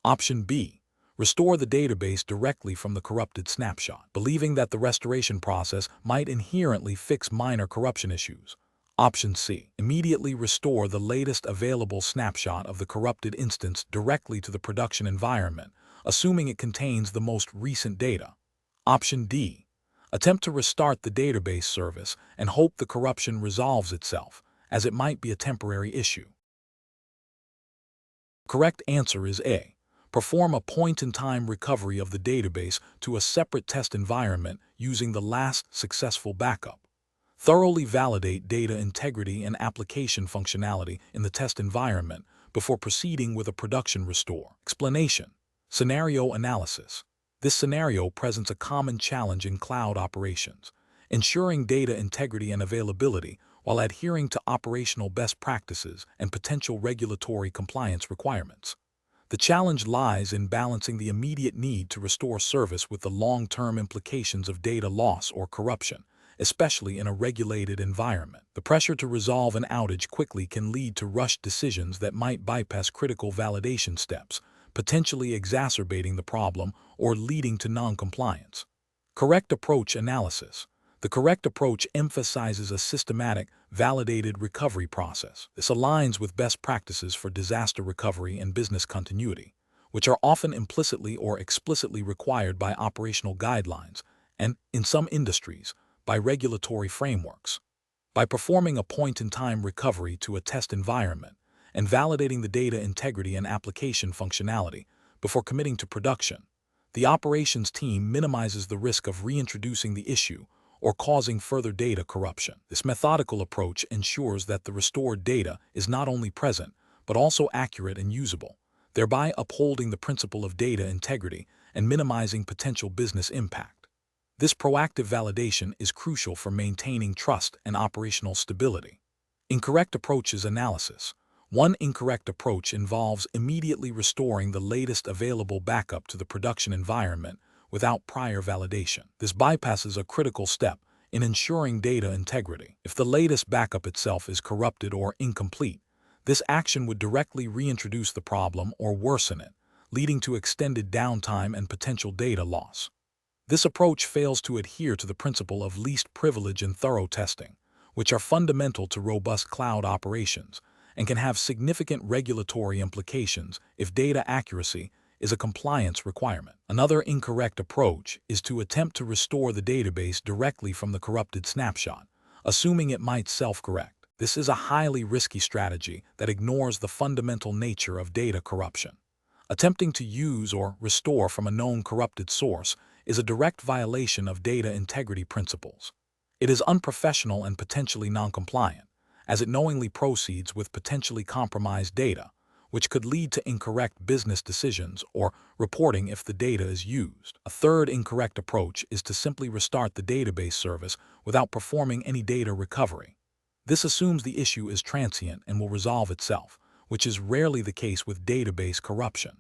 Option B. Restore the database directly from the corrupted snapshot, believing that the restoration process might inherently fix minor corruption issues. Option C. Immediately restore the latest available snapshot of the corrupted instance directly to the production environment, assuming it contains the most recent data. Option D. Attempt to restart the database service and hope the corruption resolves itself, as it might be a temporary issue. Correct answer is A. Perform a point-in-time recovery of the database to a separate test environment using the last successful backup. Thoroughly validate data integrity and application functionality in the test environment before proceeding with a production restore. Explanation. Scenario analysis. This scenario presents a common challenge in cloud operations, ensuring data integrity and availability while adhering to operational best practices and potential regulatory compliance requirements. The challenge lies in balancing the immediate need to restore service with the long-term implications of data loss or corruption, especially in a regulated environment. The pressure to resolve an outage quickly can lead to rushed decisions that might bypass critical validation steps, potentially exacerbating the problem or leading to non-compliance. Correct approach analysis. The correct approach emphasizes a systematic, validated recovery process. This aligns with best practices for disaster recovery and business continuity, which are often implicitly or explicitly required by operational guidelines and, in some industries, by regulatory frameworks. By performing a point-in-time recovery to a test environment and validating the data integrity and application functionality before committing to production, the operations team minimizes the risk of reintroducing the issue or causing further data corruption. This methodical approach ensures that the restored data is not only present, but also accurate and usable, thereby upholding the principle of data integrity and minimizing potential business impact. This proactive validation is crucial for maintaining trust and operational stability. Incorrect approaches analysis. One incorrect approach involves immediately restoring the latest available backup to the production environment without prior validation. This bypasses a critical step in ensuring data integrity. If the latest backup itself is corrupted or incomplete, this action would directly reintroduce the problem or worsen it, leading to extended downtime and potential data loss. This approach fails to adhere to the principle of least privilege and thorough testing, which are fundamental to robust cloud operations and can have significant regulatory implications if data accuracy is a compliance requirement. Another incorrect approach is to attempt to restore the database directly from the corrupted snapshot, assuming it might self-correct. This is a highly risky strategy that ignores the fundamental nature of data corruption. Attempting to use or restore from a known corrupted source is a direct violation of data integrity principles. It is unprofessional and potentially non-compliant, as it knowingly proceeds with potentially compromised data, which could lead to incorrect business decisions or reporting if the data is used. A third incorrect approach is to simply restart the database service without performing any data recovery. This assumes the issue is transient and will resolve itself, which is rarely the case with database corruption.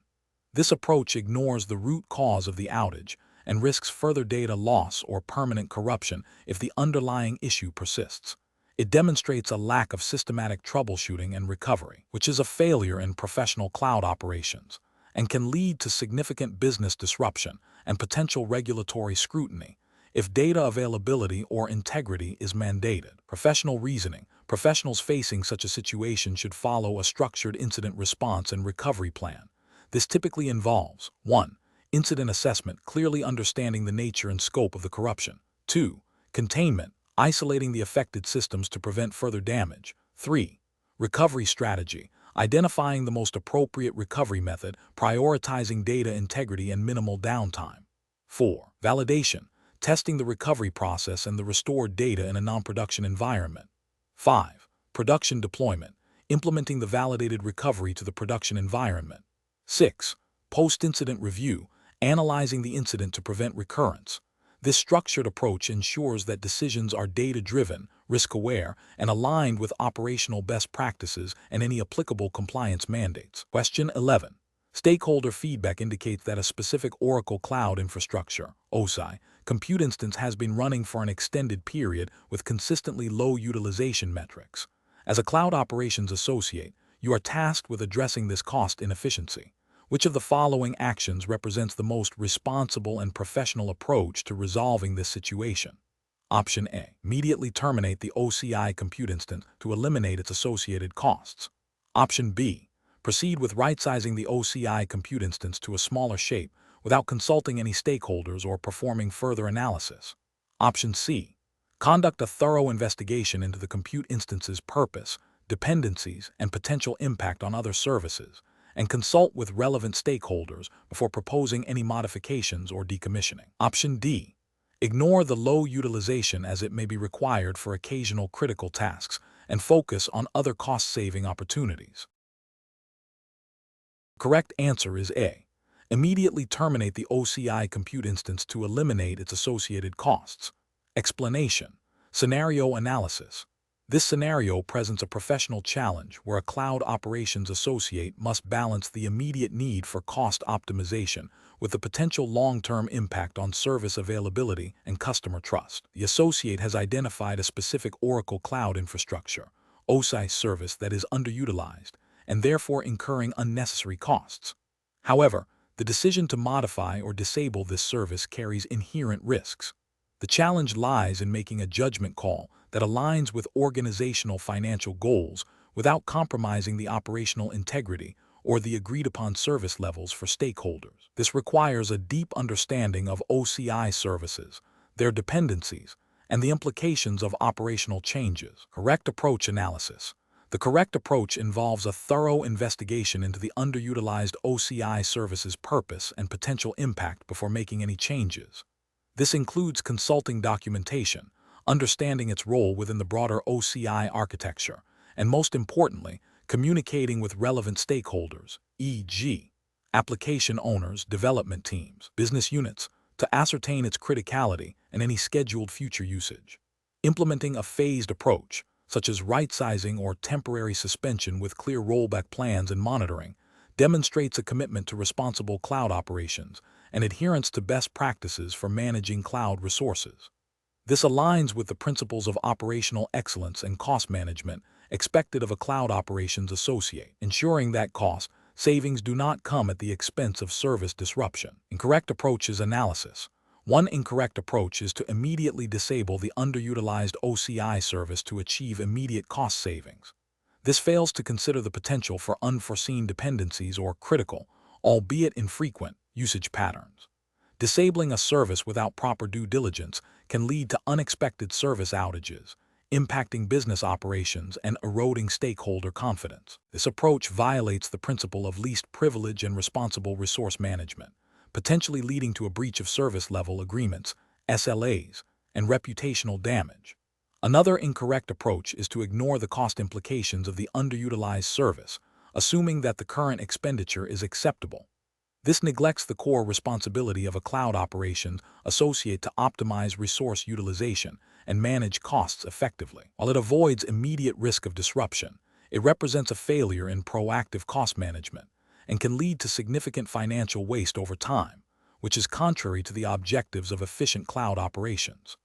This approach ignores the root cause of the outage and risks further data loss or permanent corruption if the underlying issue persists. It demonstrates a lack of systematic troubleshooting and recovery, which is a failure in professional cloud operations, and can lead to significant business disruption and potential regulatory scrutiny if data availability or integrity is mandated. Professional reasoning. Professionals facing such a situation should follow a structured incident response and recovery plan. This typically involves 1. Incident assessment, clearly understanding the nature and scope of the corruption. 2. Containment, isolating the affected systems to prevent further damage. 3. Recovery strategy, identifying the most appropriate recovery method, prioritizing data integrity and minimal downtime. 4. Validation, testing the recovery process and the restored data in a non-production environment. 5. Production deployment, implementing the validated recovery to the production environment. 6. Post-incident review, analyzing the incident to prevent recurrence. This structured approach ensures that decisions are data-driven, risk-aware, and aligned with operational best practices and any applicable compliance mandates. Question 11. Stakeholder feedback indicates that a specific Oracle Cloud Infrastructure (OSI) compute instance has been running for an extended period with consistently low utilization metrics. As a cloud operations associate, you are tasked with addressing this cost inefficiency. Which of the following actions represents the most responsible and professional approach to resolving this situation? Option A. Immediately terminate the OCI compute instance to eliminate its associated costs. Option B. Proceed with right-sizing the OCI compute instance to a smaller shape without consulting any stakeholders or performing further analysis. Option C. Conduct a thorough investigation into the compute instance's purpose, dependencies, and potential impact on other services, and consult with relevant stakeholders before proposing any modifications or decommissioning. Option D. Ignore the low utilization as it may be required for occasional critical tasks and focus on other cost-saving opportunities. Correct answer is A. Immediately terminate the OCI compute instance to eliminate its associated costs. Explanation. Scenario analysis. This scenario presents a professional challenge where a cloud operations associate must balance the immediate need for cost optimization with the potential long-term impact on service availability and customer trust. The associate has identified a specific Oracle Cloud Infrastructure (OSI) service that is underutilized and therefore incurring unnecessary costs. However, the decision to modify or disable this service carries inherent risks. The challenge lies in making a judgment call that aligns with organizational financial goals without compromising the operational integrity or the agreed-upon service levels for stakeholders. This requires a deep understanding of OCI services, their dependencies, and the implications of operational changes. Correct approach analysis. The correct approach involves a thorough investigation into the underutilized OCI service's purpose and potential impact before making any changes. This includes consulting documentation, understanding its role within the broader OCI architecture, and most importantly, communicating with relevant stakeholders, e.g., application owners, development teams, business units, to ascertain its criticality and any scheduled future usage. Implementing a phased approach, such as right-sizing or temporary suspension with clear rollback plans and monitoring, demonstrates a commitment to responsible cloud operations and adherence to best practices for managing cloud resources. This aligns with the principles of operational excellence and cost management expected of a cloud operations associate, ensuring that cost savings do not come at the expense of service disruption. Incorrect approach is analysis. One incorrect approach is to immediately disable the underutilized OCI service to achieve immediate cost savings. This fails to consider the potential for unforeseen dependencies or critical, albeit infrequent, usage patterns. Disabling a service without proper due diligence can lead to unexpected service outages, impacting business operations and eroding stakeholder confidence. This approach violates the principle of least privilege and responsible resource management, potentially leading to a breach of service level agreements, SLAs, and reputational damage. Another incorrect approach is to ignore the cost implications of the underutilized service, assuming that the current expenditure is acceptable. This neglects the core responsibility of a cloud operation associate to optimize resource utilization and manage costs effectively. While it avoids immediate risk of disruption, it represents a failure in proactive cost management and can lead to significant financial waste over time, which is contrary to the objectives of efficient cloud operations.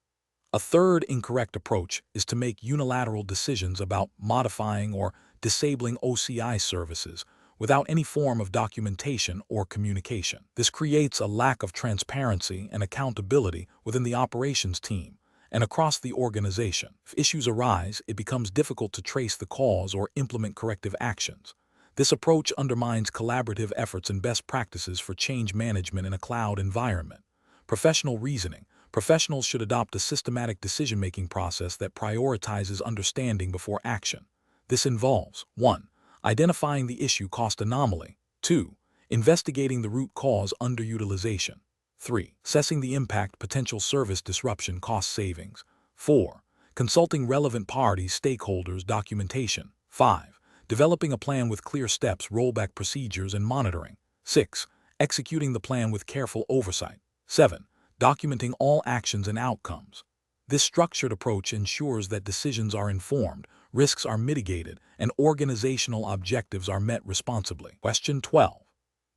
A third incorrect approach is to make unilateral decisions about modifying or disabling OCI services without any form of documentation or communication. This creates a lack of transparency and accountability within the operations team and across the organization. If issues arise, it becomes difficult to trace the cause or implement corrective actions. This approach undermines collaborative efforts and best practices for change management in a cloud environment. Professional reasoning. Professionals should adopt a systematic decision-making process that prioritizes understanding before action. This involves 1. Identifying the issue cost anomaly. 2. Investigating the root cause underutilization. 3. Assessing the impact potential service disruption cost savings. 4. Consulting relevant parties, stakeholders, documentation. 5. Developing a plan with clear steps, rollback procedures, and monitoring. 6. Executing the plan with careful oversight. 7. Documenting all actions and outcomes. This structured approach ensures that decisions are informed, risks are mitigated, and organizational objectives are met responsibly. Question 12.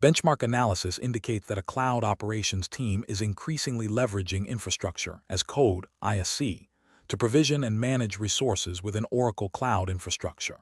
Benchmark analysis indicates that a cloud operations team is increasingly leveraging infrastructure as code, ISC, to provision and manage resources within Oracle Cloud Infrastructure.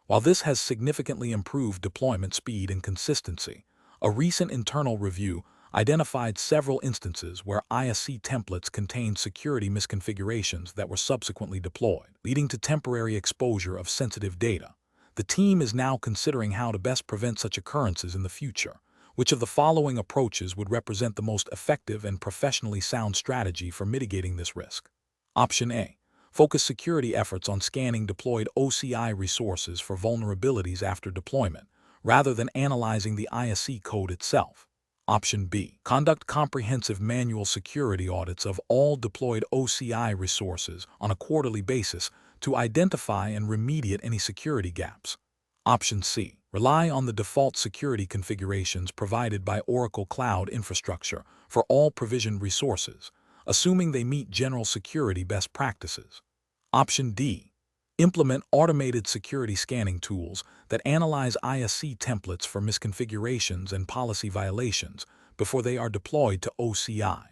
While this has significantly improved deployment speed and consistency, a recent internal review identified several instances where ISC templates contained security misconfigurations that were subsequently deployed, leading to temporary exposure of sensitive data. The team is now considering how to best prevent such occurrences in the future. Which of the following approaches would represent the most effective and professionally sound strategy for mitigating this risk? Option A. Focus security efforts on scanning deployed OCI resources for vulnerabilities after deployment, rather than analyzing the ISC code itself. Option B. Conduct comprehensive manual security audits of all deployed OCI resources on a quarterly basis to identify and remediate any security gaps. Option C. Rely on the default security configurations provided by Oracle Cloud Infrastructure for all provisioned resources, assuming they meet general security best practices. Option D. Implement automated security scanning tools that analyze ISC templates for misconfigurations and policy violations before they are deployed to OCI.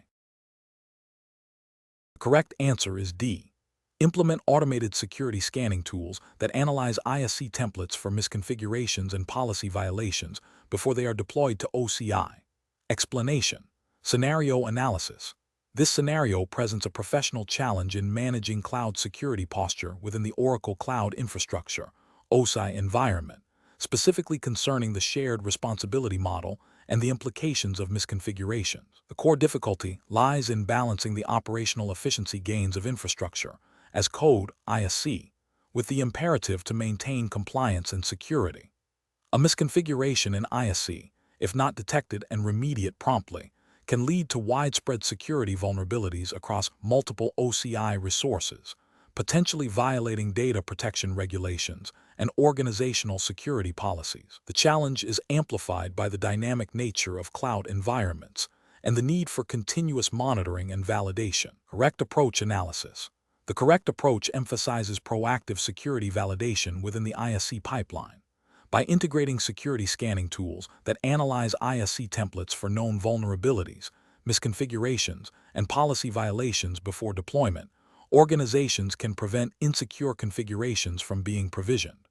The correct answer is D. Implement automated security scanning tools that analyze ISC templates for misconfigurations and policy violations before they are deployed to OCI. Explanation. Scenario analysis. This scenario presents a professional challenge in managing cloud security posture within the Oracle Cloud Infrastructure (OCI) environment, specifically concerning the shared responsibility model and the implications of misconfigurations. The core difficulty lies in balancing the operational efficiency gains of infrastructure as code (ISC) with the imperative to maintain compliance and security. A misconfiguration in ISC, if not detected and remediated promptly, can lead to widespread security vulnerabilities across multiple OCI resources, potentially violating data protection regulations and organizational security policies. The challenge is amplified by the dynamic nature of cloud environments and the need for continuous monitoring and validation. Correct approach analysis. The correct approach emphasizes proactive security validation within the ISC pipeline. By integrating security scanning tools that analyze ISC templates for known vulnerabilities, misconfigurations, and policy violations before deployment, organizations can prevent insecure configurations from being provisioned.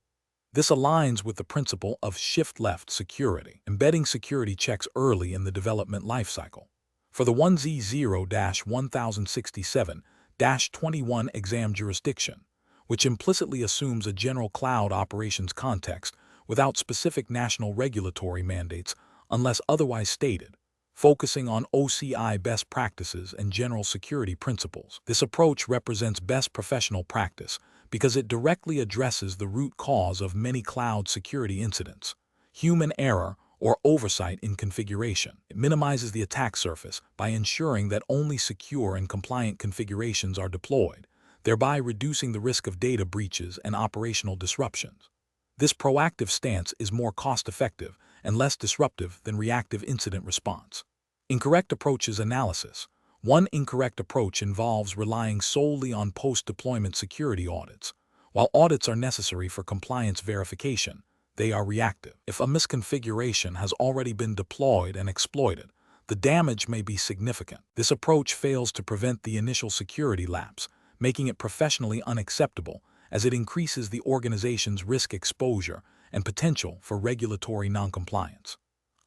This aligns with the principle of shift-left security, embedding security checks early in the development lifecycle. For the 1Z0-1067-21 exam jurisdiction, which implicitly assumes a general cloud operations context without specific national regulatory mandates unless otherwise stated, focusing on OCI best practices and general security principles. This approach represents best professional practice because it directly addresses the root cause of many cloud security incidents: human error or oversight in configuration. It minimizes the attack surface by ensuring that only secure and compliant configurations are deployed, thereby reducing the risk of data breaches and operational disruptions. This proactive stance is more cost-effective and less disruptive than reactive incident response. Incorrect approaches analysis. One incorrect approach involves relying solely on post-deployment security audits. While audits are necessary for compliance verification, they are reactive. If a misconfiguration has already been deployed and exploited, the damage may be significant. This approach fails to prevent the initial security lapse, making it professionally unacceptable as it increases the organization's risk exposure and potential for regulatory noncompliance.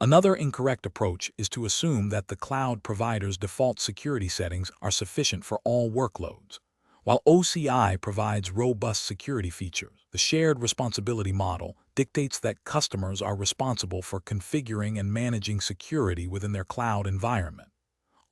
Another incorrect approach is to assume that the cloud provider's default security settings are sufficient for all workloads. While OCI provides robust security features, the shared responsibility model dictates that customers are responsible for configuring and managing security within their cloud environment.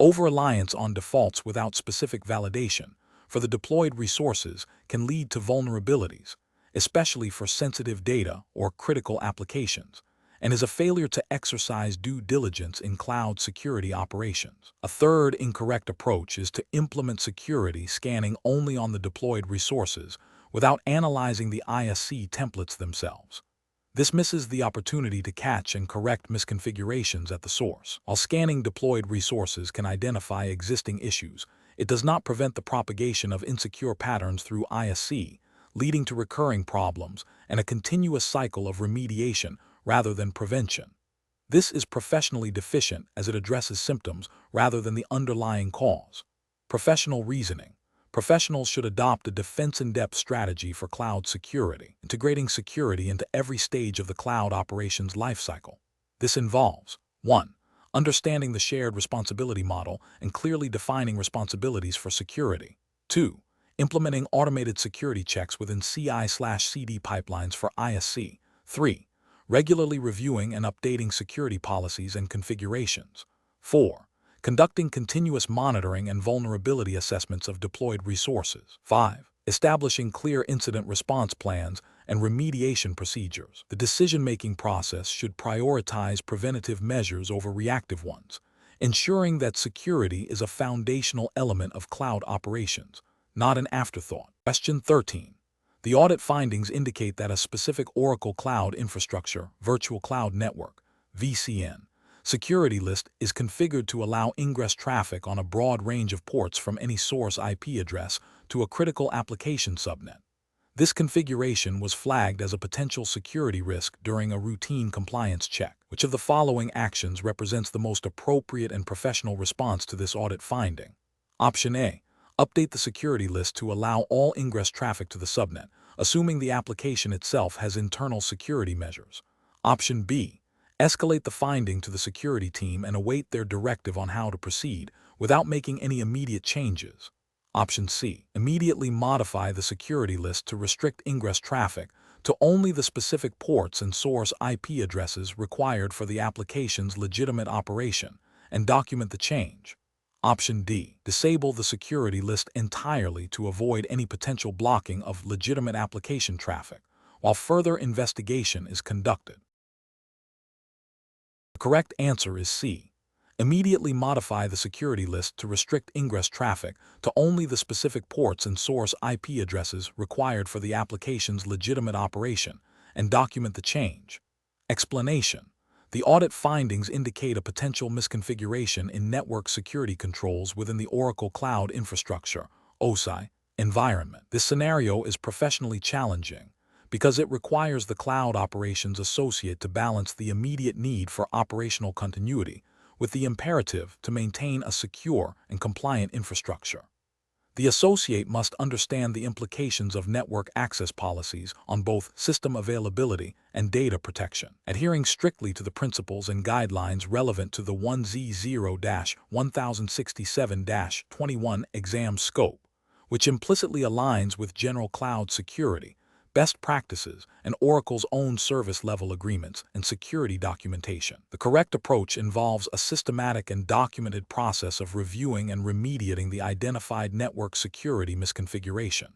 Over-reliance on defaults without specific validation for the deployed resources can lead to vulnerabilities, especially for sensitive data or critical applications, and is a failure to exercise due diligence in cloud security operations. A third incorrect approach is to implement security scanning only on the deployed resources without analyzing the ISC templates themselves. This misses the opportunity to catch and correct misconfigurations at the source. While scanning deployed resources can identify existing issues, it does not prevent the propagation of insecure patterns through ISC, leading to recurring problems and a continuous cycle of remediation rather than prevention. This is professionally deficient as it addresses symptoms rather than the underlying cause. Professional reasoning. Professionals should adopt a defense-in-depth strategy for cloud security, integrating security into every stage of the cloud operations lifecycle. This involves 1. Understanding the shared responsibility model and clearly defining responsibilities for security. 2. Implementing automated security checks within CI/CD pipelines for ISC. 3. Regularly reviewing and updating security policies and configurations. 4. Conducting continuous monitoring and vulnerability assessments of deployed resources. 5. Establishing clear incident response plans and remediation procedures. The decision-making process should prioritize preventative measures over reactive ones, ensuring that security is a foundational element of cloud operations, not an afterthought. Question 13. The audit findings indicate that a specific Oracle Cloud Infrastructure Virtual Cloud Network (VCN) security list is configured to allow ingress traffic on a broad range of ports from any source IP address to a critical application subnet. This configuration was flagged as a potential security risk during a routine compliance check. Which of the following actions represents the most appropriate and professional response to this audit finding? Option A. Update the security list to allow all ingress traffic to the subnet, assuming the application itself has internal security measures. Option B. Escalate the finding to the security team and await their directive on how to proceed without making any immediate changes. Option C. Immediately modify the security list to restrict ingress traffic to only the specific ports and source IP addresses required for the application's legitimate operation and document the change. Option D. Disable the security list entirely to avoid any potential blocking of legitimate application traffic while further investigation is conducted. The correct answer is C. Immediately modify the security list to restrict ingress traffic to only the specific ports and source IP addresses required for the application's legitimate operation, and document the change. Explanation: the audit findings indicate a potential misconfiguration in network security controls within the Oracle Cloud Infrastructure (OSI) environment. This scenario is professionally challenging because it requires the cloud operations associate to balance the immediate need for operational continuity with the imperative to maintain a secure and compliant infrastructure. The associate must understand the implications of network access policies on both system availability and data protection, adhering strictly to the principles and guidelines relevant to the 1Z0-1067-21 exam scope, which implicitly aligns with general cloud security, best practices, and Oracle's own service-level agreements and security documentation. The correct approach involves a systematic and documented process of reviewing and remediating the identified network security misconfiguration.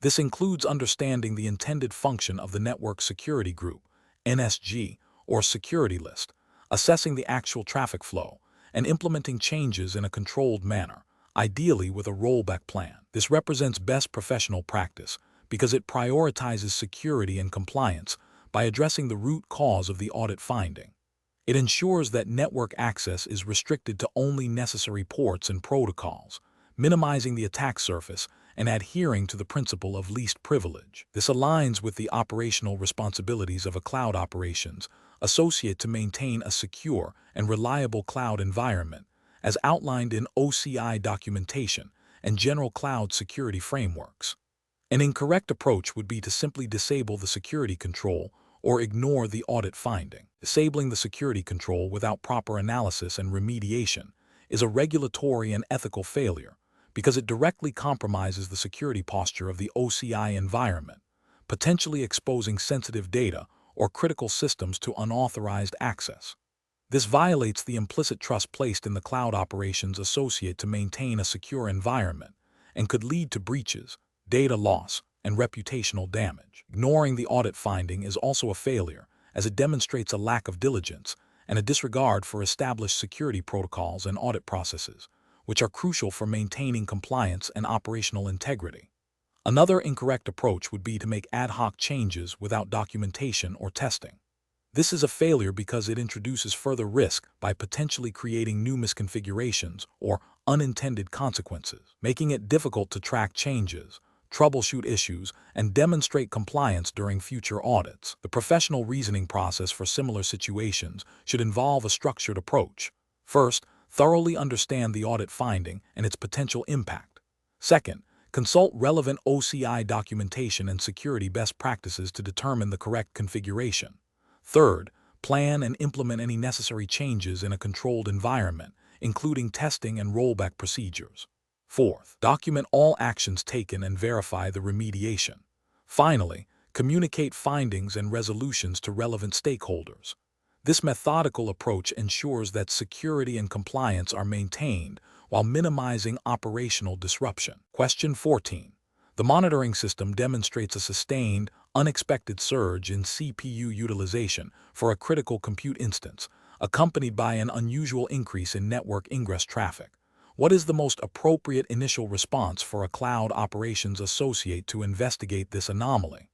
This includes understanding the intended function of the Network Security Group, NSG, or security list, assessing the actual traffic flow, and implementing changes in a controlled manner, ideally with a rollback plan. This represents best professional practice because it prioritizes security and compliance by addressing the root cause of the audit finding. It ensures that network access is restricted to only necessary ports and protocols, minimizing the attack surface and adhering to the principle of least privilege. This aligns with the operational responsibilities of a cloud operations associate to maintain a secure and reliable cloud environment, as outlined in OCI documentation and general cloud security frameworks. An incorrect approach would be to simply disable the security control or ignore the audit finding. Disabling the security control without proper analysis and remediation is a regulatory and ethical failure because it directly compromises the security posture of the OCI environment, potentially exposing sensitive data or critical systems to unauthorized access. This violates the implicit trust placed in the cloud operations associate to maintain a secure environment and could lead to breaches, data loss, and reputational damage. Ignoring the audit finding is also a failure, as it demonstrates a lack of diligence and a disregard for established security protocols and audit processes, which are crucial for maintaining compliance and operational integrity. Another incorrect approach would be to make ad hoc changes without documentation or testing. This is a failure because it introduces further risk by potentially creating new misconfigurations or unintended consequences, making it difficult to track changes, troubleshoot issues, and demonstrate compliance during future audits. The professional reasoning process for similar situations should involve a structured approach. First, thoroughly understand the audit finding and its potential impact. Second, consult relevant OCI documentation and security best practices to determine the correct configuration. Third, plan and implement any necessary changes in a controlled environment, including testing and rollback procedures. Fourth, document all actions taken and verify the remediation. Finally, communicate findings and resolutions to relevant stakeholders. This methodical approach ensures that security and compliance are maintained while minimizing operational disruption. Question 14. The monitoring system demonstrates a sustained, unexpected surge in CPU utilization for a critical compute instance, accompanied by an unusual increase in network ingress traffic. What is the most appropriate initial response for a cloud operations associate to investigate this anomaly?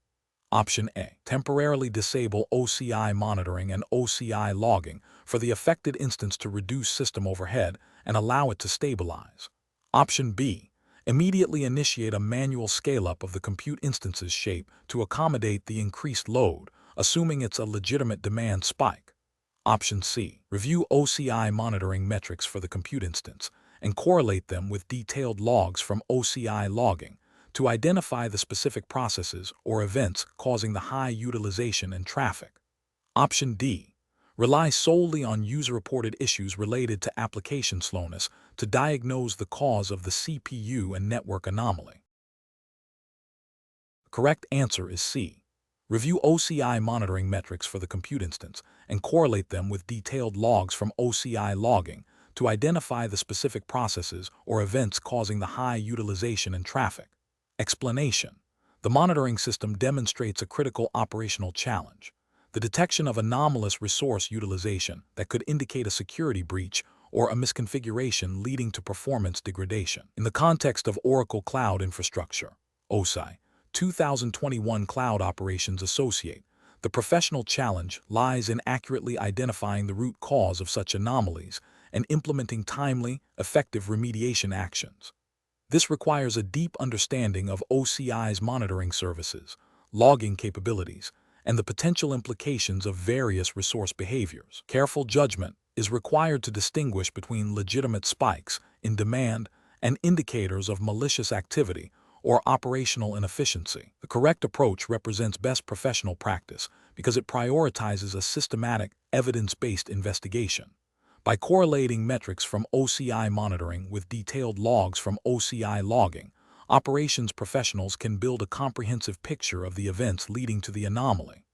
Option A. Temporarily disable OCI monitoring and OCI logging for the affected instance to reduce system overhead and allow it to stabilize. Option B. Immediately initiate a manual scale-up of the compute instance's shape to accommodate the increased load, assuming it's a legitimate demand spike. Option C. Review OCI monitoring metrics for the compute instance and correlate them with detailed logs from OCI logging to identify the specific processes or events causing the high utilization and traffic. Option D. Rely solely on user-reported issues related to application slowness to diagnose the cause of the CPU and network anomaly. The correct answer is C. Review OCI monitoring metrics for the compute instance and correlate them with detailed logs from OCI logging to identify the specific processes or events causing the high utilization and traffic. Explanation: the monitoring system demonstrates a critical operational challenge, the detection of anomalous resource utilization that could indicate a security breach or a misconfiguration leading to performance degradation. In the context of Oracle Cloud Infrastructure, OSI, 2021 Cloud Operations Associate, the professional challenge lies in accurately identifying the root cause of such anomalies and implementing timely, effective remediation actions. This requires a deep understanding of OCI's monitoring services, logging capabilities, and the potential implications of various resource behaviors. Careful judgment is required to distinguish between legitimate spikes in demand and indicators of malicious activity or operational inefficiency. The correct approach represents best professional practice because it prioritizes a systematic, evidence-based investigation. By correlating metrics from OCI monitoring with detailed logs from OCI logging, operations professionals can build a comprehensive picture of the events leading to the anomaly.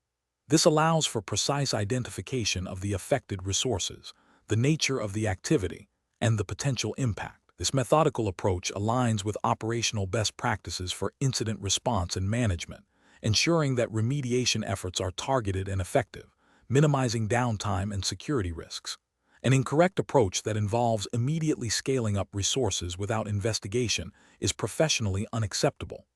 This allows for precise identification of the affected resources, the nature of the activity, and the potential impact. This methodical approach aligns with operational best practices for incident response and management, ensuring that remediation efforts are targeted and effective, minimizing downtime and security risks. An incorrect approach that involves immediately scaling up resources without investigation is professionally unacceptable.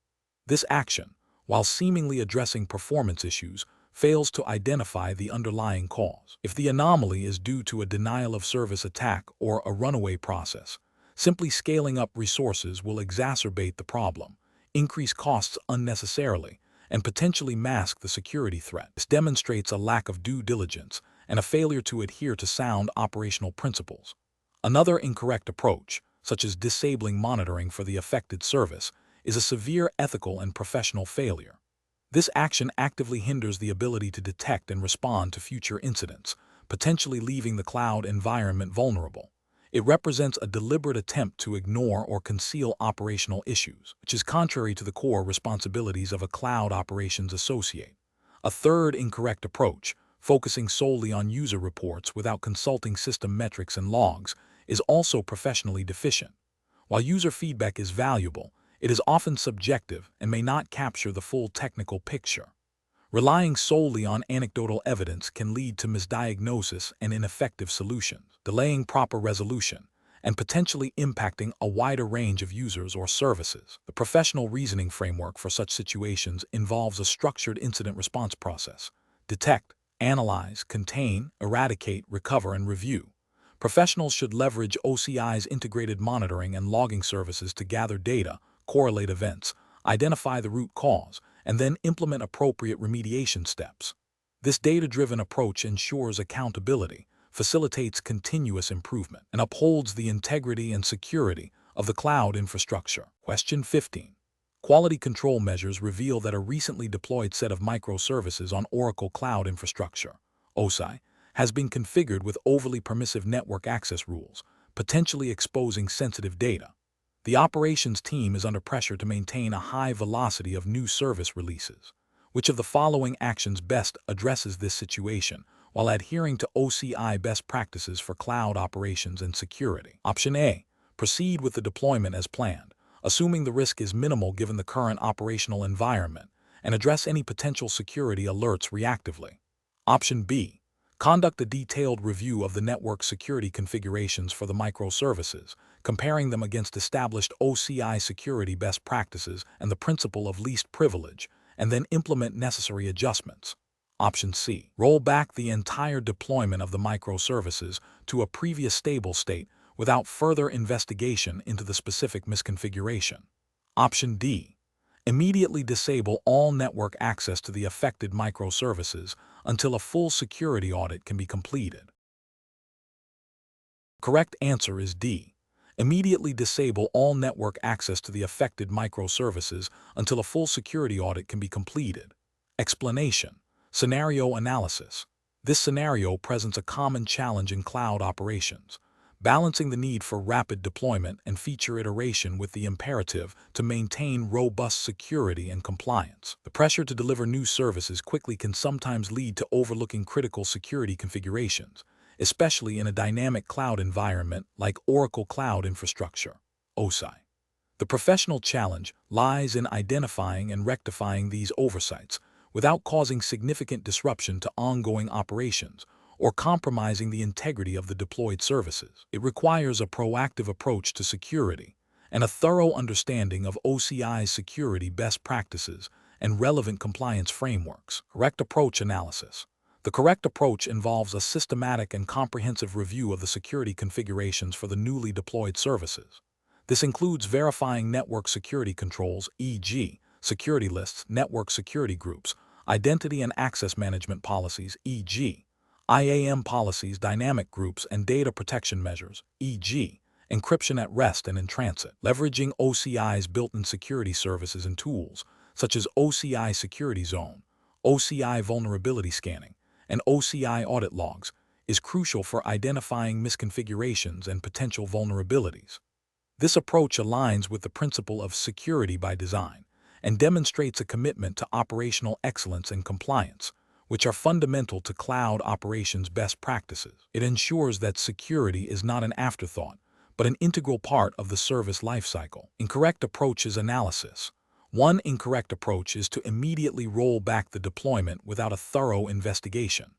This action, while seemingly addressing performance issues, fails to identify the underlying cause. If the anomaly is due to a denial of service attack or a runaway process, simply scaling up resources will exacerbate the problem, increase costs unnecessarily, and potentially mask the security threat. This demonstrates a lack of due diligence and a failure to adhere to sound operational principles. Another incorrect approach, such as disabling monitoring for the affected service, is a severe ethical and professional failure. This action actively hinders the ability to detect and respond to future incidents, potentially leaving the cloud environment vulnerable. It represents a deliberate attempt to ignore or conceal operational issues, which is contrary to the core responsibilities of a cloud operations associate. A third incorrect approach, focusing solely on user reports without consulting system metrics and logs, is also professionally deficient. While user feedback is valuable, it is often subjective and may not capture the full technical picture. Relying solely on anecdotal evidence can lead to misdiagnosis and ineffective solutions, delaying proper resolution, and potentially impacting a wider range of users or services. The professional reasoning framework for such situations involves a structured incident response process: detect, analyze, contain, eradicate, recover, and review. Professionals should leverage OCI's integrated monitoring and logging services to gather data, correlate events, identify the root cause, and then implement appropriate remediation steps. This data-driven approach ensures accountability, facilitates continuous improvement, and upholds the integrity and security of the cloud infrastructure. Question 15. Quality control measures reveal that a recently deployed set of microservices on Oracle Cloud Infrastructure, OSI, has been configured with overly permissive network access rules, potentially exposing sensitive data. The operations team is under pressure to maintain a high velocity of new service releases. Which of the following actions best addresses this situation while adhering to OCI best practices for cloud operations and security? Option A. Proceed with the deployment as planned, assuming the risk is minimal given the current operational environment, and address any potential security alerts reactively. Option B. Conduct a detailed review of the network security configurations for the microservices, comparing them against established OCI security best practices and the principle of least privilege, and then implement necessary adjustments. Option C. Roll back the entire deployment of the microservices to a previous stable state without further investigation into the specific misconfiguration. Option D. Immediately disable all network access to the affected microservices until a full security audit can be completed. Correct answer is D. Immediately disable all network access to the affected microservices until a full security audit can be completed. Explanation. Scenario analysis. This scenario presents a common challenge in cloud operations, balancing the need for rapid deployment and feature iteration with the imperative to maintain robust security and compliance. The pressure to deliver new services quickly can sometimes lead to overlooking critical security configurations, especially in a dynamic cloud environment like Oracle Cloud Infrastructure, OSI. The professional challenge lies in identifying and rectifying these oversights without causing significant disruption to ongoing operations or compromising the integrity of the deployed services. It requires a proactive approach to security and a thorough understanding of OCI's security best practices and relevant compliance frameworks. Correct approach analysis. The correct approach involves a systematic and comprehensive review of the security configurations for the newly deployed services. This includes verifying network security controls, e.g., security lists, network security groups, identity and access management policies, e.g., IAM policies, dynamic groups, and data protection measures, e.g., encryption at rest and in transit. Leveraging OCI's built-in security services and tools, such as OCI Security Zone, OCI Vulnerability Scanning, and OCI Audit Logs, is crucial for identifying misconfigurations and potential vulnerabilities. This approach aligns with the principle of security by design and demonstrates a commitment to operational excellence and compliance, which are fundamental to cloud operations best practices. It ensures that security is not an afterthought, but an integral part of the service lifecycle. Incorrect approaches analysis. One incorrect approach is to immediately roll back the deployment without a thorough investigation.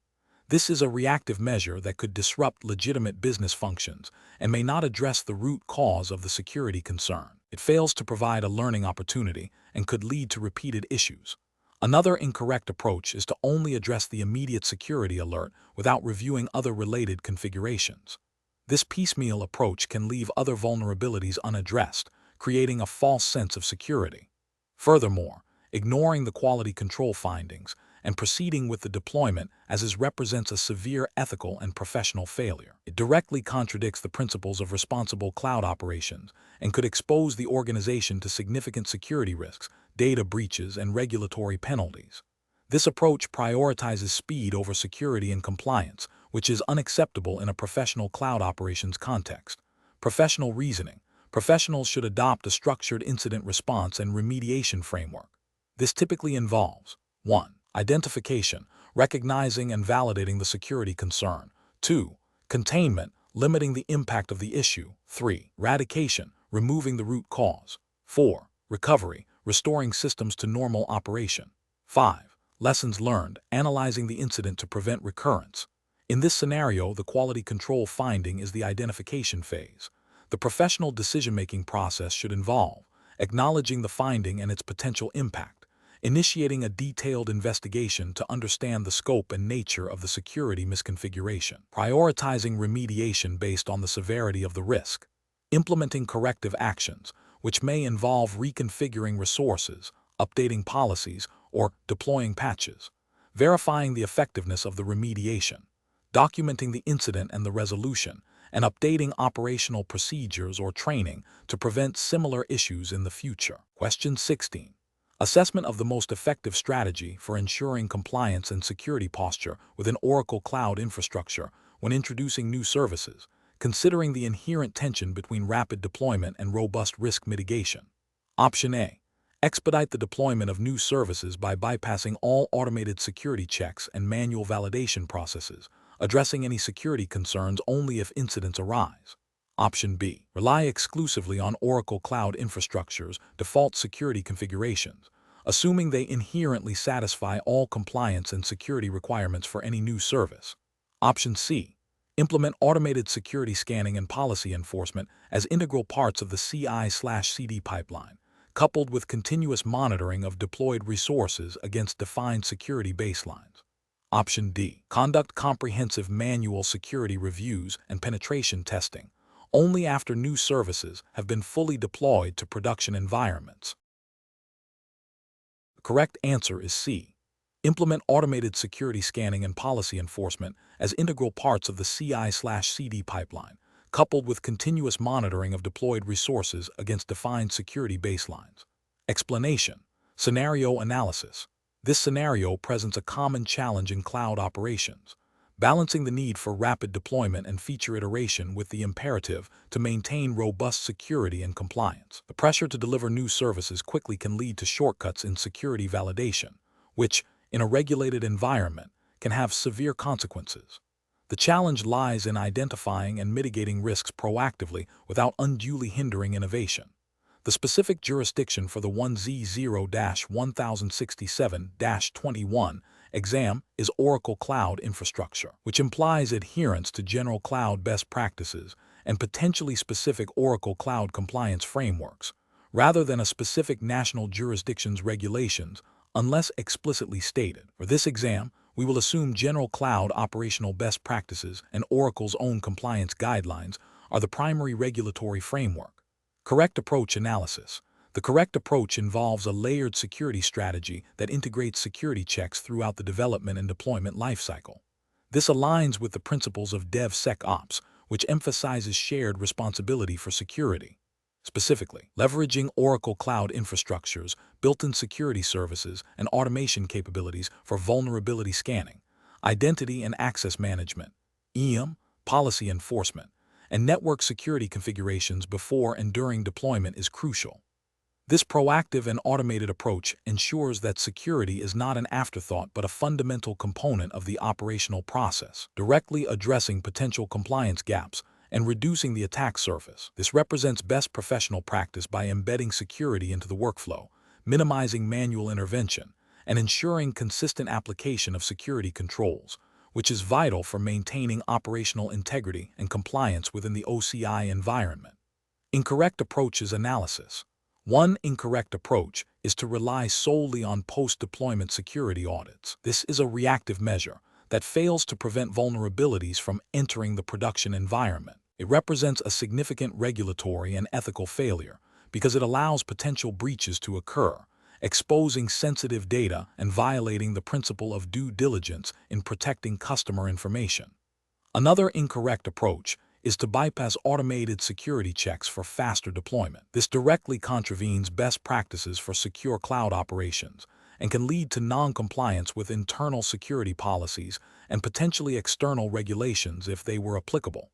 This is a reactive measure that could disrupt legitimate business functions and may not address the root cause of the security concern. It fails to provide a learning opportunity and could lead to repeated issues. Another incorrect approach is to only address the immediate security alert without reviewing other related configurations. This piecemeal approach can leave other vulnerabilities unaddressed, creating a false sense of security. Furthermore, ignoring the quality control findings and proceeding with the deployment as is represents a severe ethical and professional failure. It directly contradicts the principles of responsible cloud operations and could expose the organization to significant security risks, data breaches, and regulatory penalties. This approach prioritizes speed over security and compliance, which is unacceptable in a professional cloud operations context. Professional reasoning. Professionals should adopt a structured incident response and remediation framework. This typically involves 1. Identification, recognizing and validating the security concern. 2. Containment, limiting the impact of the issue. 3. Eradication, removing the root cause. 4. Recovery, restoring systems to normal operation. 5. Lessons learned, analyzing the incident to prevent recurrence. In this scenario, the quality control finding is the identification phase. The professional decision-making process should involve acknowledging the finding and its potential impact, initiating a detailed investigation to understand the scope and nature of the security misconfiguration, prioritizing remediation based on the severity of the risk, implementing corrective actions, which may involve reconfiguring resources, updating policies, or deploying patches, verifying the effectiveness of the remediation, documenting the incident and the resolution, and updating operational procedures or training to prevent similar issues in the future. Question 16. Assessment of the most effective strategy for ensuring compliance and security posture within Oracle Cloud Infrastructure when introducing new services, considering the inherent tension between rapid deployment and robust risk mitigation. Option A. Expedite the deployment of new services by bypassing all automated security checks and manual validation processes, addressing any security concerns only if incidents arise. Option B. Rely exclusively on Oracle Cloud Infrastructure's default security configurations, assuming they inherently satisfy all compliance and security requirements for any new service. Option C. Implement automated security scanning and policy enforcement as integral parts of the CI/CD pipeline, coupled with continuous monitoring of deployed resources against defined security baselines. Option D. Conduct comprehensive manual security reviews and penetration testing only after new services have been fully deployed to production environments. The correct answer is C. Implement automated security scanning and policy enforcement as integral parts of the CI/CD pipeline, coupled with continuous monitoring of deployed resources against defined security baselines. Explanation. Scenario analysis. This scenario presents a common challenge in cloud operations, balancing the need for rapid deployment and feature iteration with the imperative to maintain robust security and compliance. The pressure to deliver new services quickly can lead to shortcuts in security validation, which, in a regulated environment, can have severe consequences. The challenge lies in identifying and mitigating risks proactively without unduly hindering innovation. The specific jurisdiction for the 1Z0-1067-21 Exam is Oracle Cloud Infrastructure, which implies adherence to general cloud best practices and potentially specific Oracle Cloud compliance frameworks, rather than a specific national jurisdiction's regulations, unless explicitly stated. For this exam, we will assume general cloud operational best practices and Oracle's own compliance guidelines are the primary regulatory framework. Correct approach analysis. The correct approach involves a layered security strategy that integrates security checks throughout the development and deployment lifecycle. This aligns with the principles of DevSecOps, which emphasizes shared responsibility for security. Specifically, leveraging Oracle Cloud infrastructures, built-in security services, and automation capabilities for vulnerability scanning, identity and access management, EAM, policy enforcement, and network security configurations before and during deployment is crucial. This proactive and automated approach ensures that security is not an afterthought but a fundamental component of the operational process, directly addressing potential compliance gaps and reducing the attack surface. This represents best professional practice by embedding security into the workflow, minimizing manual intervention, and ensuring consistent application of security controls, which is vital for maintaining operational integrity and compliance within the OCI environment. Incorrect approaches analysis. One incorrect approach is to rely solely on post-deployment security audits. This is a reactive measure that fails to prevent vulnerabilities from entering the production environment. It represents a significant regulatory and ethical failure because it allows potential breaches to occur, exposing sensitive data and violating the principle of due diligence in protecting customer information. Another incorrect approach is to bypass automated security checks for faster deployment. This directly contravenes best practices for secure cloud operations and can lead to non-compliance with internal security policies and potentially external regulations if they were applicable.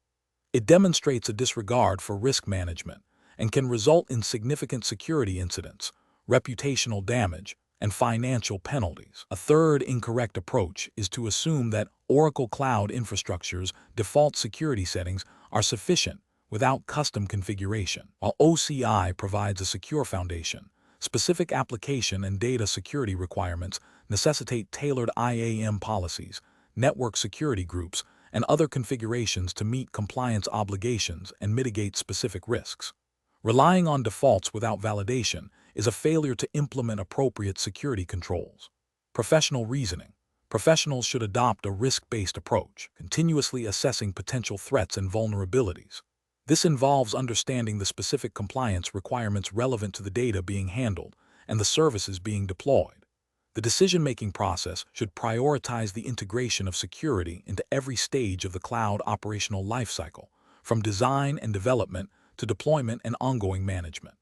It demonstrates a disregard for risk management and can result in significant security incidents, reputational damage, and financial penalties. A third incorrect approach is to assume that Oracle Cloud Infrastructure's default security settings are sufficient without custom configuration. While OCI provides a secure foundation, specific application and data security requirements necessitate tailored IAM policies, network security groups, and other configurations to meet compliance obligations and mitigate specific risks. Relying on defaults without validation is a failure to implement appropriate security controls. Professional reasoning. Professionals should adopt a risk-based approach, continuously assessing potential threats and vulnerabilities. This involves understanding the specific compliance requirements relevant to the data being handled and the services being deployed. The decision-making process should prioritize the integration of security into every stage of the cloud operational lifecycle, from design and development to deployment and ongoing management.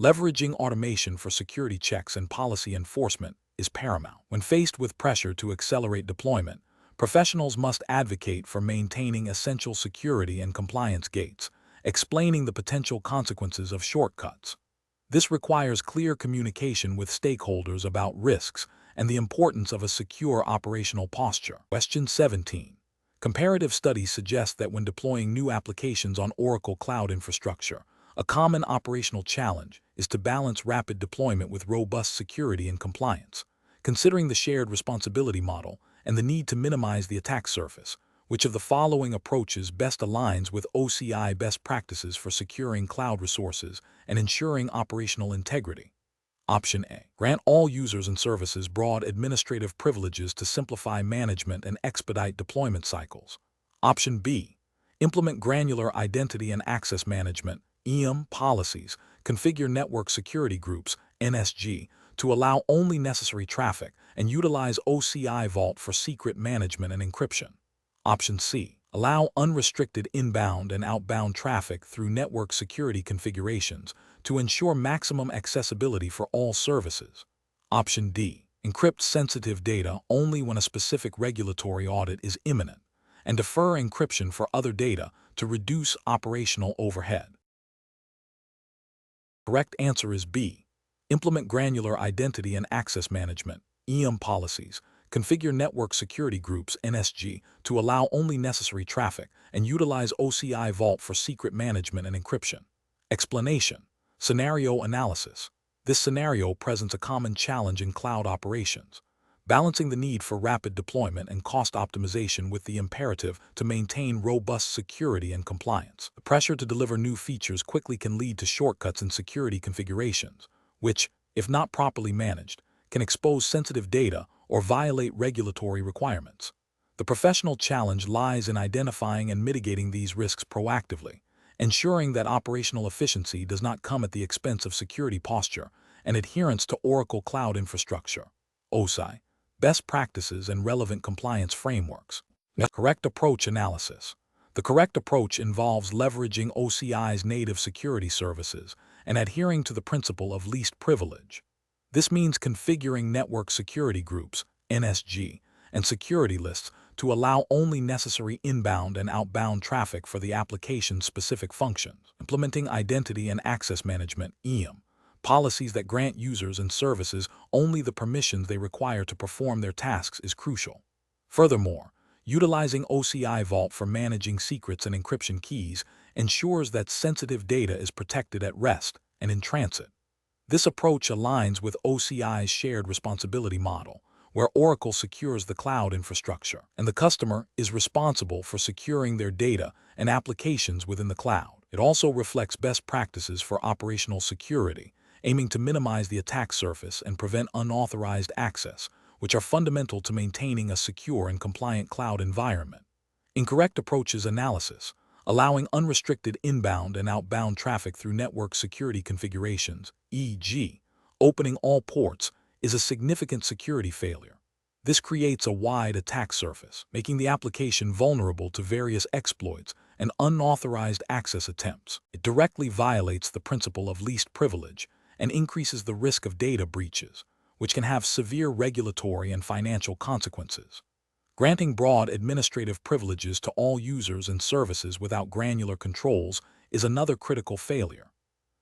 Leveraging automation for security checks and policy enforcement is paramount. When faced with pressure to accelerate deployment, professionals must advocate for maintaining essential security and compliance gates, explaining the potential consequences of shortcuts. This requires clear communication with stakeholders about risks and the importance of a secure operational posture. Question 17. Comparative studies suggest that when deploying new applications on Oracle Cloud Infrastructure, a common operational challenge is to balance rapid deployment with robust security and compliance. Considering the shared responsibility model and the need to minimize the attack surface, which of the following approaches best aligns with OCI best practices for securing cloud resources and ensuring operational integrity? Option A. Grant all users and services broad administrative privileges to simplify management and expedite deployment cycles. Option B. Implement granular identity and access management (EAM) policies, configure network security groups (NSG) to allow only necessary traffic, and utilize OCI Vault for secret management and encryption. Option C. Allow unrestricted inbound and outbound traffic through network security configurations to ensure maximum accessibility for all services. Option D. Encrypt sensitive data only when a specific regulatory audit is imminent, and defer encryption for other data to reduce operational overhead. Correct answer is B. Implement granular identity and access management (EAM) policies, configure network security groups (NSG) to allow only necessary traffic, and utilize OCI Vault for secret management and encryption. Explanation. Scenario analysis. This scenario presents a common challenge in cloud operations. balancing the need for rapid deployment and cost optimization with the imperative to maintain robust security and compliance. The pressure to deliver new features quickly can lead to shortcuts in security configurations, which, if not properly managed, can expose sensitive data or violate regulatory requirements. The professional challenge lies in identifying and mitigating these risks proactively, ensuring that operational efficiency does not come at the expense of security posture and adherence to Oracle Cloud Infrastructure (OSI) best practices and relevant compliance frameworks. Correct approach analysis. The correct approach involves leveraging OCI's native security services and adhering to the principle of least privilege. This means configuring network security groups (NSG) and security lists to allow only necessary inbound and outbound traffic for the application's specific functions, implementing identity and access management (IAM) policies that grant users and services only the permissions they require to perform their tasks is crucial. Furthermore, utilizing OCI Vault for managing secrets and encryption keys ensures that sensitive data is protected at rest and in transit. This approach aligns with OCI's shared responsibility model, where Oracle secures the cloud infrastructure, and the customer is responsible for securing their data and applications within the cloud. It also reflects best practices for operational security, aiming to minimize the attack surface and prevent unauthorized access, which are fundamental to maintaining a secure and compliant cloud environment. Incorrect approaches analysis, allowing unrestricted inbound and outbound traffic through network security configurations, e.g., opening all ports, is a significant security failure. This creates a wide attack surface, making the application vulnerable to various exploits and unauthorized access attempts. It directly violates the principle of least privilege and increases the risk of data breaches, which can have severe regulatory and financial consequences. Granting broad administrative privileges to all users and services without granular controls is another critical failure.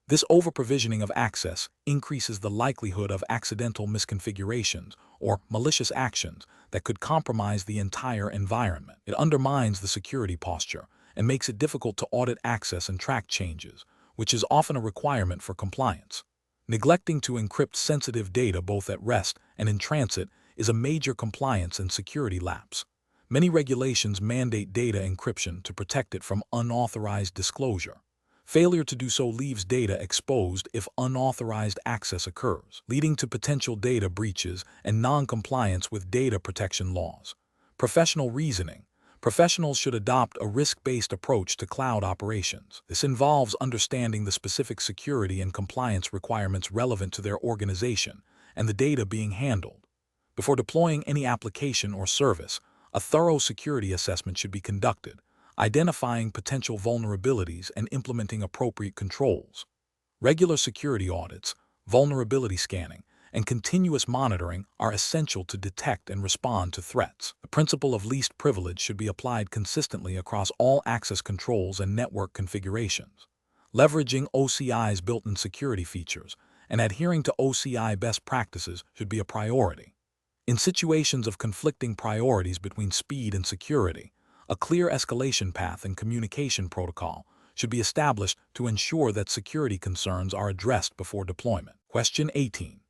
This over-provisioning of access increases the likelihood of accidental misconfigurations or malicious actions that could compromise the entire environment. It undermines the security posture and makes it difficult to audit access and track changes, which is often a requirement for compliance. Neglecting to encrypt sensitive data both at rest and in transit is a major compliance and security lapse. Many regulations mandate data encryption to protect it from unauthorized disclosure. Failure to do so leaves data exposed if unauthorized access occurs, leading to potential data breaches and non-compliance with data protection laws. Professional reasoning. Professionals should adopt a risk-based approach to cloud operations. This involves understanding the specific security and compliance requirements relevant to their organization and the data being handled. Before deploying any application or service, a thorough security assessment should be conducted, identifying potential vulnerabilities and implementing appropriate controls. Regular security audits, vulnerability scanning, and continuous monitoring are essential to detect and respond to threats. The principle of least privilege should be applied consistently across all access controls and network configurations. Leveraging OCI's built-in security features and adhering to OCI best practices should be a priority. In situations of conflicting priorities between speed and security, a clear escalation path and communication protocol should be established to ensure that security concerns are addressed before deployment. Question 18.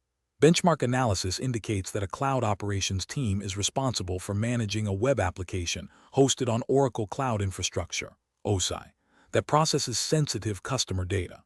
Benchmark analysis indicates that a cloud operations team is responsible for managing a web application hosted on Oracle Cloud Infrastructure, OSI, that processes sensitive customer data.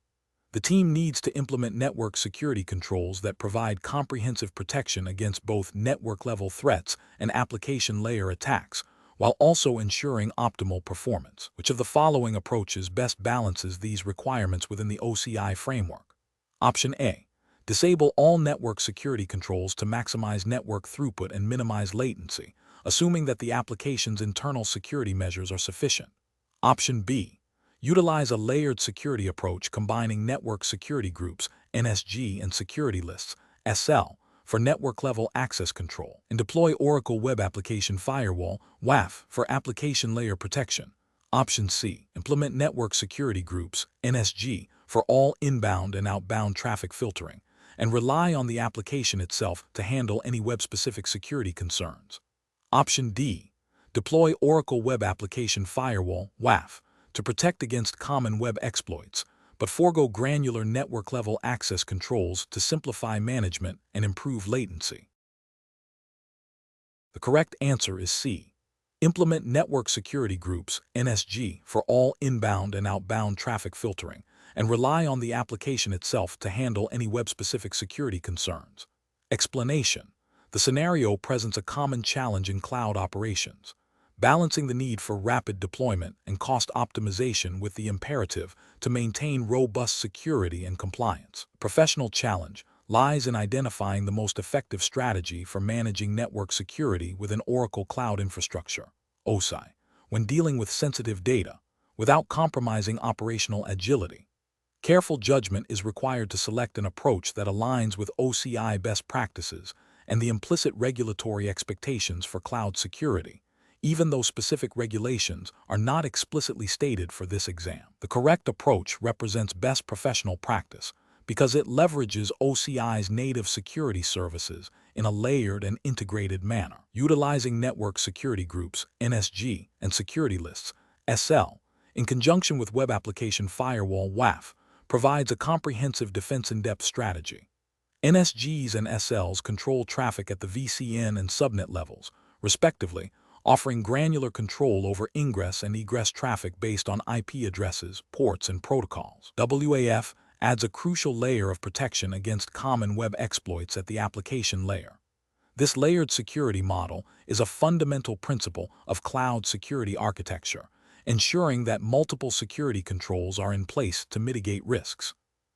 The team needs to implement network security controls that provide comprehensive protection against both network-level threats and application layer attacks, while also ensuring optimal performance. Which of the following approaches best balances these requirements within the OCI framework? Option A. Disable all network security controls to maximize network throughput and minimize latency, assuming that the application's internal security measures are sufficient. Option B. Utilize a layered security approach combining network security groups, NSG, and security lists, SL, for network-level access control, and deploy Oracle Web Application Firewall, WAF, for application layer protection. Option C. Implement network security groups, NSG, for all inbound and outbound traffic filtering, and rely on the application itself to handle any web-specific security concerns. Option D. Deploy Oracle Web Application Firewall, WAF, to protect against common web exploits, but forego granular network-level access controls to simplify management and improve latency. The correct answer is C. Implement network security groups, NSG, for all inbound and outbound traffic filtering, and rely on the application itself to handle any web-specific security concerns. Explanation. The scenario presents a common challenge in cloud operations, balancing the need for rapid deployment and cost optimization with the imperative to maintain robust security and compliance. Professional challenge lies in identifying the most effective strategy for managing network security within Oracle Cloud Infrastructure, OSI, when dealing with sensitive data, without compromising operational agility. Careful judgment is required to select an approach that aligns with OCI best practices and the implicit regulatory expectations for cloud security, even though specific regulations are not explicitly stated for this exam. The correct approach represents best professional practice because it leverages OCI's native security services in a layered and integrated manner. Utilizing network security groups, NSG, and security lists, SL, in conjunction with Web Application Firewall, WAF, provides a comprehensive defense-in-depth strategy. NSGs and SLs control traffic at the VCN and subnet levels, respectively, offering granular control over ingress and egress traffic based on IP addresses, ports, and protocols. WAF adds a crucial layer of protection against common web exploits at the application layer. This layered security model is a fundamental principle of cloud security architecture, ensuring that multiple security controls are in place to mitigate risks.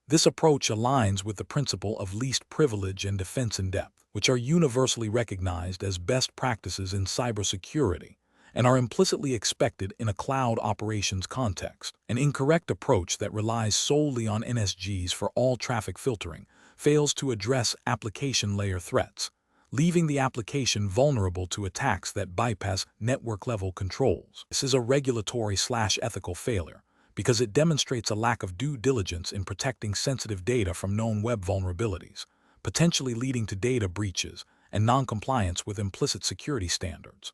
This approach aligns with the principle of least privilege and defense in depth, which are universally recognized as best practices in cybersecurity and are implicitly expected in a cloud operations context. An incorrect approach that relies solely on NSGs for all traffic filtering fails to address application layer threats, leaving the application vulnerable to attacks that bypass network-level controls. This is a regulatory/ethical failure because it demonstrates a lack of due diligence in protecting sensitive data from known web vulnerabilities, potentially leading to data breaches and non-compliance with implicit security standards.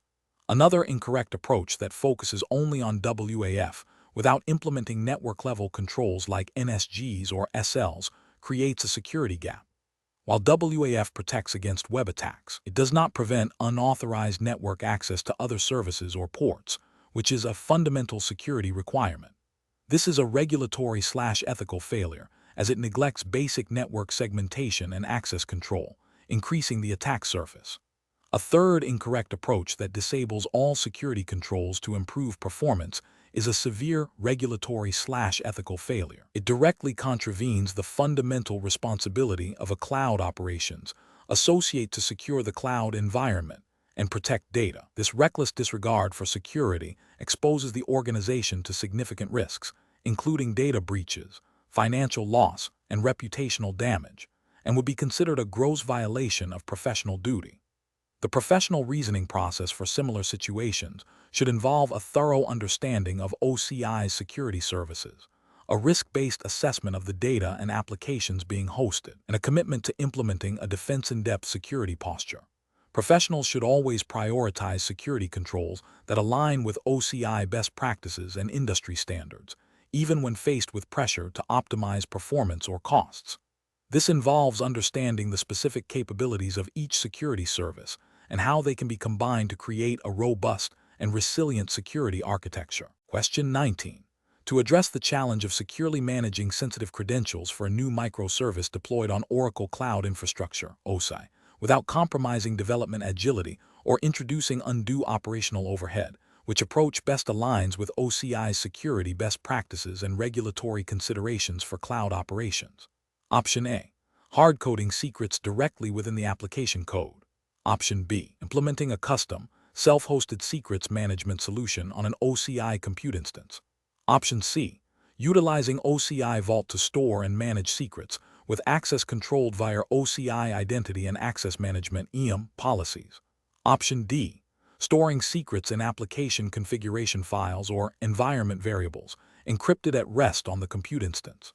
Another incorrect approach that focuses only on WAF without implementing network-level controls like NSGs or SLs creates a security gap. While WAF protects against web attacks, it does not prevent unauthorized network access to other services or ports, which is a fundamental security requirement. This is a regulatory/ethical failure as it neglects basic network segmentation and access control, increasing the attack surface. A third incorrect approach that disables all security controls to improve performance is a severe regulatory/ethical failure. It directly contravenes the fundamental responsibility of a cloud operations associate to secure the cloud environment and protect data. This reckless disregard for security exposes the organization to significant risks, including data breaches, financial loss, and reputational damage, and would be considered a gross violation of professional duty. The professional reasoning process for similar situations should involve a thorough understanding of OCI's security services, a risk-based assessment of the data and applications being hosted, and a commitment to implementing a defense-in-depth security posture. Professionals should always prioritize security controls that align with OCI best practices and industry standards, even when faced with pressure to optimize performance or costs. This involves understanding the specific capabilities of each security service and how they can be combined to create a robust and resilient security architecture. Question 19. To address the challenge of securely managing sensitive credentials for a new microservice deployed on Oracle Cloud Infrastructure, OSI, without compromising development agility or introducing undue operational overhead, which approach best aligns with OCI's security best practices and regulatory considerations for cloud operations? Option A. Hard-coding secrets directly within the application code. Option B. Implementing a custom, self-hosted secrets management solution on an OCI compute instance. Option C. Utilizing OCI Vault to store and manage secrets with access controlled via OCI Identity and Access Management (IAM) policies. Option D. Storing secrets in application configuration files or environment variables, encrypted at rest on the compute instance.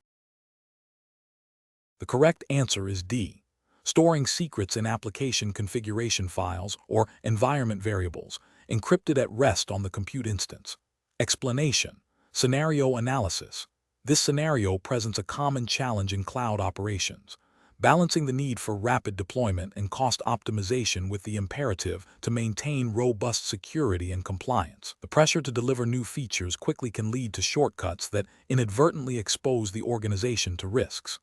The correct answer is D. Storing secrets in application configuration files or environment variables, encrypted at rest on the compute instance. Explanation. Scenario analysis. This scenario presents a common challenge in cloud operations, balancing the need for rapid deployment and cost optimization with the imperative to maintain robust security and compliance. The pressure to deliver new features quickly can lead to shortcuts that inadvertently expose the organization to risks.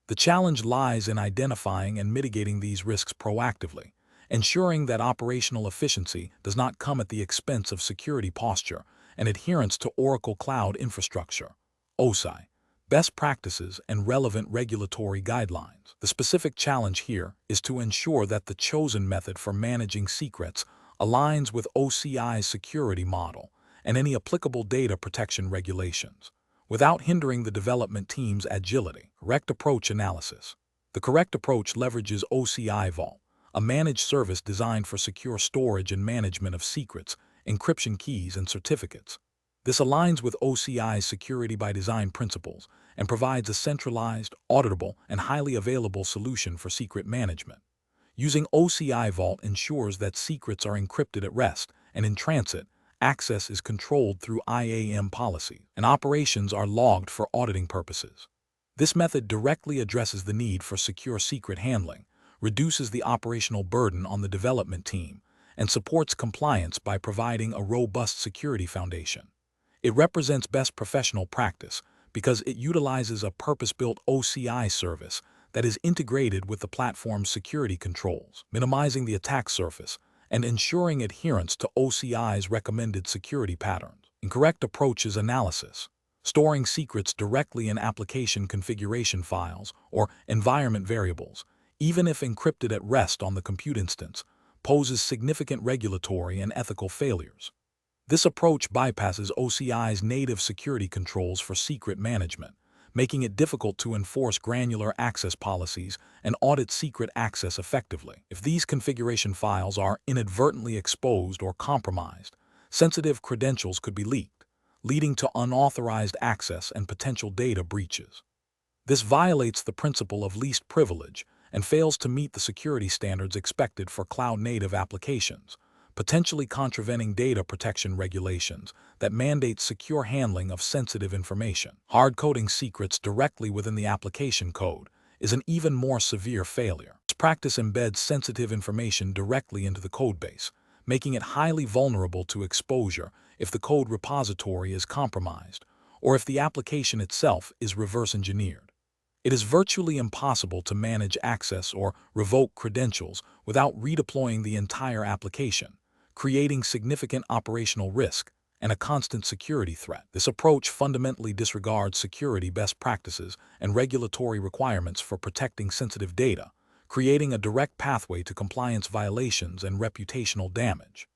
The challenge lies in identifying and mitigating these risks proactively, ensuring that operational efficiency does not come at the expense of security posture and adherence to Oracle Cloud Infrastructure (OSI) best practices and relevant regulatory guidelines. The specific challenge here is to ensure that the chosen method for managing secrets aligns with OCI's security model and any applicable data protection regulations, without hindering the development team's agility. Correct approach analysis. The correct approach leverages OCI Vault, a managed service designed for secure storage and management of secrets, encryption keys, and certificates. This aligns with OCI's security by design principles and provides a centralized, auditable, and highly available solution for secret management. Using OCI Vault ensures that secrets are encrypted at rest, and in transit, access is controlled through IAM policy, and operations are logged for auditing purposes. This method directly addresses the need for secure secret handling, reduces the operational burden on the development team, and supports compliance by providing a robust security foundation. It represents best professional practice because it utilizes a purpose-built OCI service that is integrated with the platform's security controls, minimizing the attack surface and ensuring adherence to OCI's recommended security patterns. Incorrect approaches analysis. Storing secrets directly in application configuration files or environment variables, even if encrypted at rest on the compute instance, poses significant regulatory and ethical failures. This approach bypasses OCI's native security controls for secret management, making it difficult to enforce granular access policies and audit secret access effectively. If these configuration files are inadvertently exposed or compromised, sensitive credentials could be leaked, leading to unauthorized access and potential data breaches. This violates the principle of least privilege and fails to meet the security standards expected for cloud-native applications, potentially contravening data protection regulations that mandate secure handling of sensitive information. Hard-coding secrets directly within the application code is an even more severe failure. This practice embeds sensitive information directly into the codebase, making it highly vulnerable to exposure if the code repository is compromised or if the application itself is reverse engineered. It is virtually impossible to manage access or revoke credentials without redeploying the entire application, creating significant operational risk and a constant security threat. This approach fundamentally disregards security best practices and regulatory requirements for protecting sensitive data, creating a direct pathway to compliance violations and reputational damage.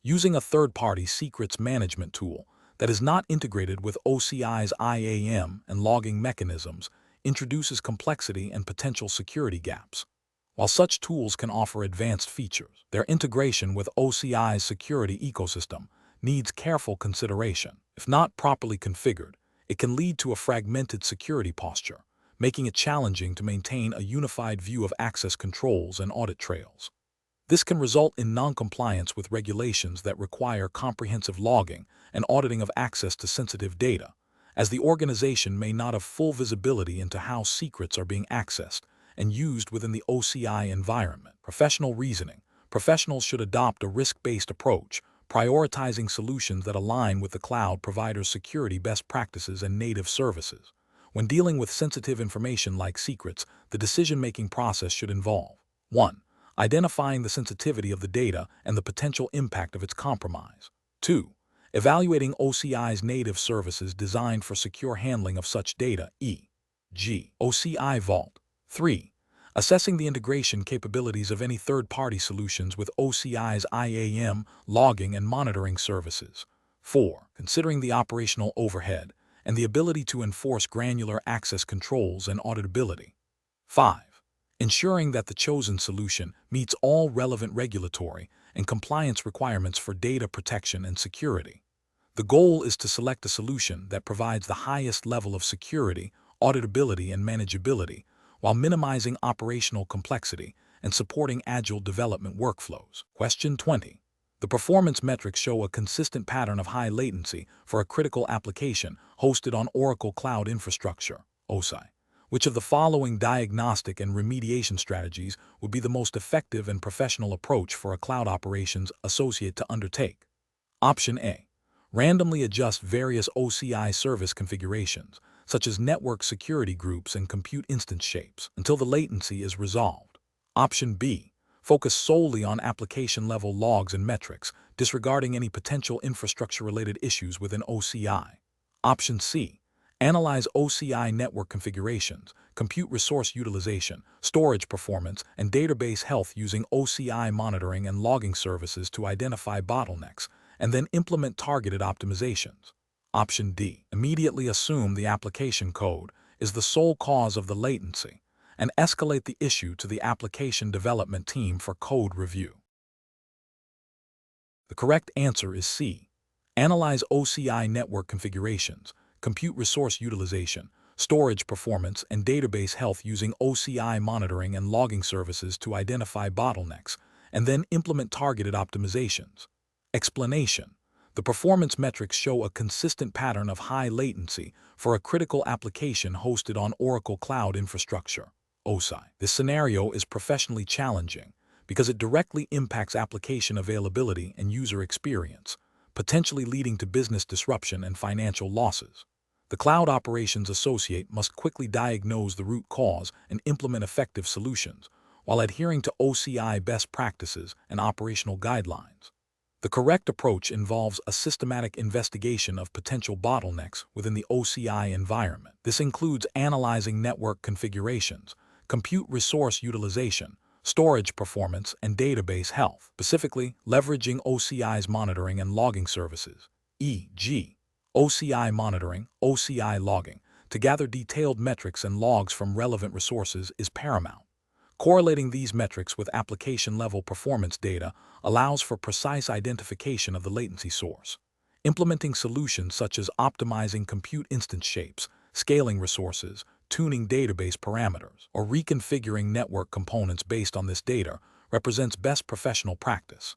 Using a third-party secrets management tool that is not integrated with OCI's IAM and logging mechanisms introduces complexity and potential security gaps. While such tools can offer advanced features, their integration with OCI's security ecosystem needs careful consideration. If not properly configured, it can lead to a fragmented security posture, making it challenging to maintain a unified view of access controls and audit trails. This can result in non-compliance with regulations that require comprehensive logging and auditing of access to sensitive data, as the organization may not have full visibility into how secrets are being accessed and used within the OCI environment. Professional reasoning. Professionals should adopt a risk-based approach, prioritizing solutions that align with the cloud provider's security best practices and native services. When dealing with sensitive information like secrets, the decision-making process should involve 1. Identifying the sensitivity of the data and the potential impact of its compromise. 2. Evaluating OCI's native services designed for secure handling of such data, e.g., OCI Vault. 3. Assessing the integration capabilities of any third-party solutions with OCI's IAM, logging, and monitoring services. 4. Considering the operational overhead and the ability to enforce granular access controls and auditability. 5. Ensuring that the chosen solution meets all relevant regulatory and compliance requirements for data protection and security. The goal is to select a solution that provides the highest level of security, auditability, and manageability, while minimizing operational complexity and supporting agile development workflows. Question 20. The performance metrics show a consistent pattern of high latency for a critical application hosted on Oracle Cloud Infrastructure, OSI, Which of the following diagnostic and remediation strategies would be the most effective and professional approach for a cloud operations associate to undertake? Option A. Randomly adjust various OCI service configurations, such as network security groups and compute instance shapes, until the latency is resolved. Option B. Focus solely on application-level logs and metrics, disregarding any potential infrastructure-related issues within OCI. Option C. Analyze OCI network configurations, compute resource utilization, storage performance, and database health using OCI monitoring and logging services to identify bottlenecks, and then implement targeted optimizations. Option D. Immediately assume the application code is the sole cause of the latency and escalate the issue to the application development team for code review. The correct answer is C. Analyze OCI network configurations, compute resource utilization, storage performance, and database health using OCI monitoring and logging services to identify bottlenecks, and then implement targeted optimizations. Explanation: the performance metrics show a consistent pattern of high latency for a critical application hosted on Oracle Cloud Infrastructure, OCI. This scenario is professionally challenging because it directly impacts application availability and user experience, potentially leading to business disruption and financial losses. The Cloud Operations Associate must quickly diagnose the root cause and implement effective solutions while adhering to OCI best practices and operational guidelines. The correct approach involves a systematic investigation of potential bottlenecks within the OCI environment. This includes analyzing network configurations, compute resource utilization, storage performance, and database health, specifically leveraging OCI's monitoring and logging services, e.g., OCI monitoring, OCI logging, to gather detailed metrics and logs from relevant resources is paramount. Correlating these metrics with application-level performance data allows for precise identification of the latency source. Implementing solutions such as optimizing compute instance shapes, scaling resources, tuning database parameters, or reconfiguring network components based on this data represents best professional practice.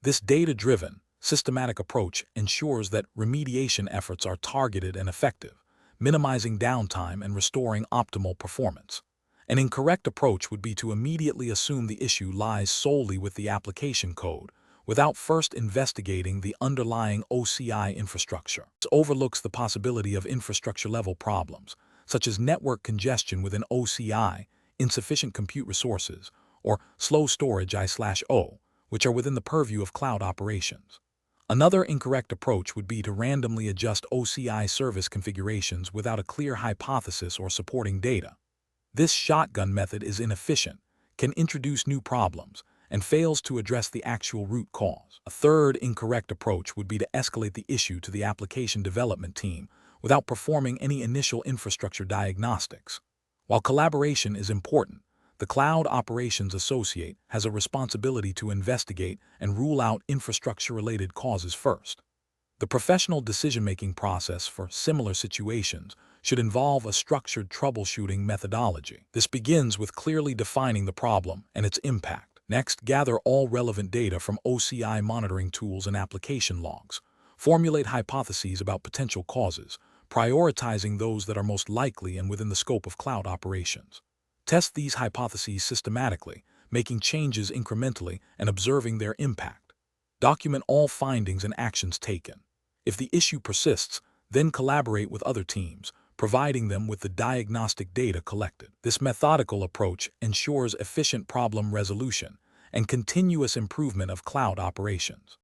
This data-driven, systematic approach ensures that remediation efforts are targeted and effective, minimizing downtime and restoring optimal performance. An incorrect approach would be to immediately assume the issue lies solely with the application code, without first investigating the underlying OCI infrastructure. This overlooks the possibility of infrastructure-level problems, such as network congestion within OCI, insufficient compute resources, or slow storage I/O, which are within the purview of cloud operations. Another incorrect approach would be to randomly adjust OCI service configurations without a clear hypothesis or supporting data. This shotgun method is inefficient, can introduce new problems, and fails to address the actual root cause. A third incorrect approach would be to escalate the issue to the application development team without performing any initial infrastructure diagnostics. While collaboration is important, the Cloud Operations Associate has a responsibility to investigate and rule out infrastructure-related causes first. The professional decision-making process for similar situations should involve a structured troubleshooting methodology. This begins with clearly defining the problem and its impact. Next, gather all relevant data from OCI monitoring tools and application logs. Formulate hypotheses about potential causes, prioritizing those that are most likely and within the scope of cloud operations. Test these hypotheses systematically, making changes incrementally and observing their impact. Document all findings and actions taken. If the issue persists, then collaborate with other teams, providing them with the diagnostic data collected. This methodical approach ensures efficient problem resolution and continuous improvement of cloud operations.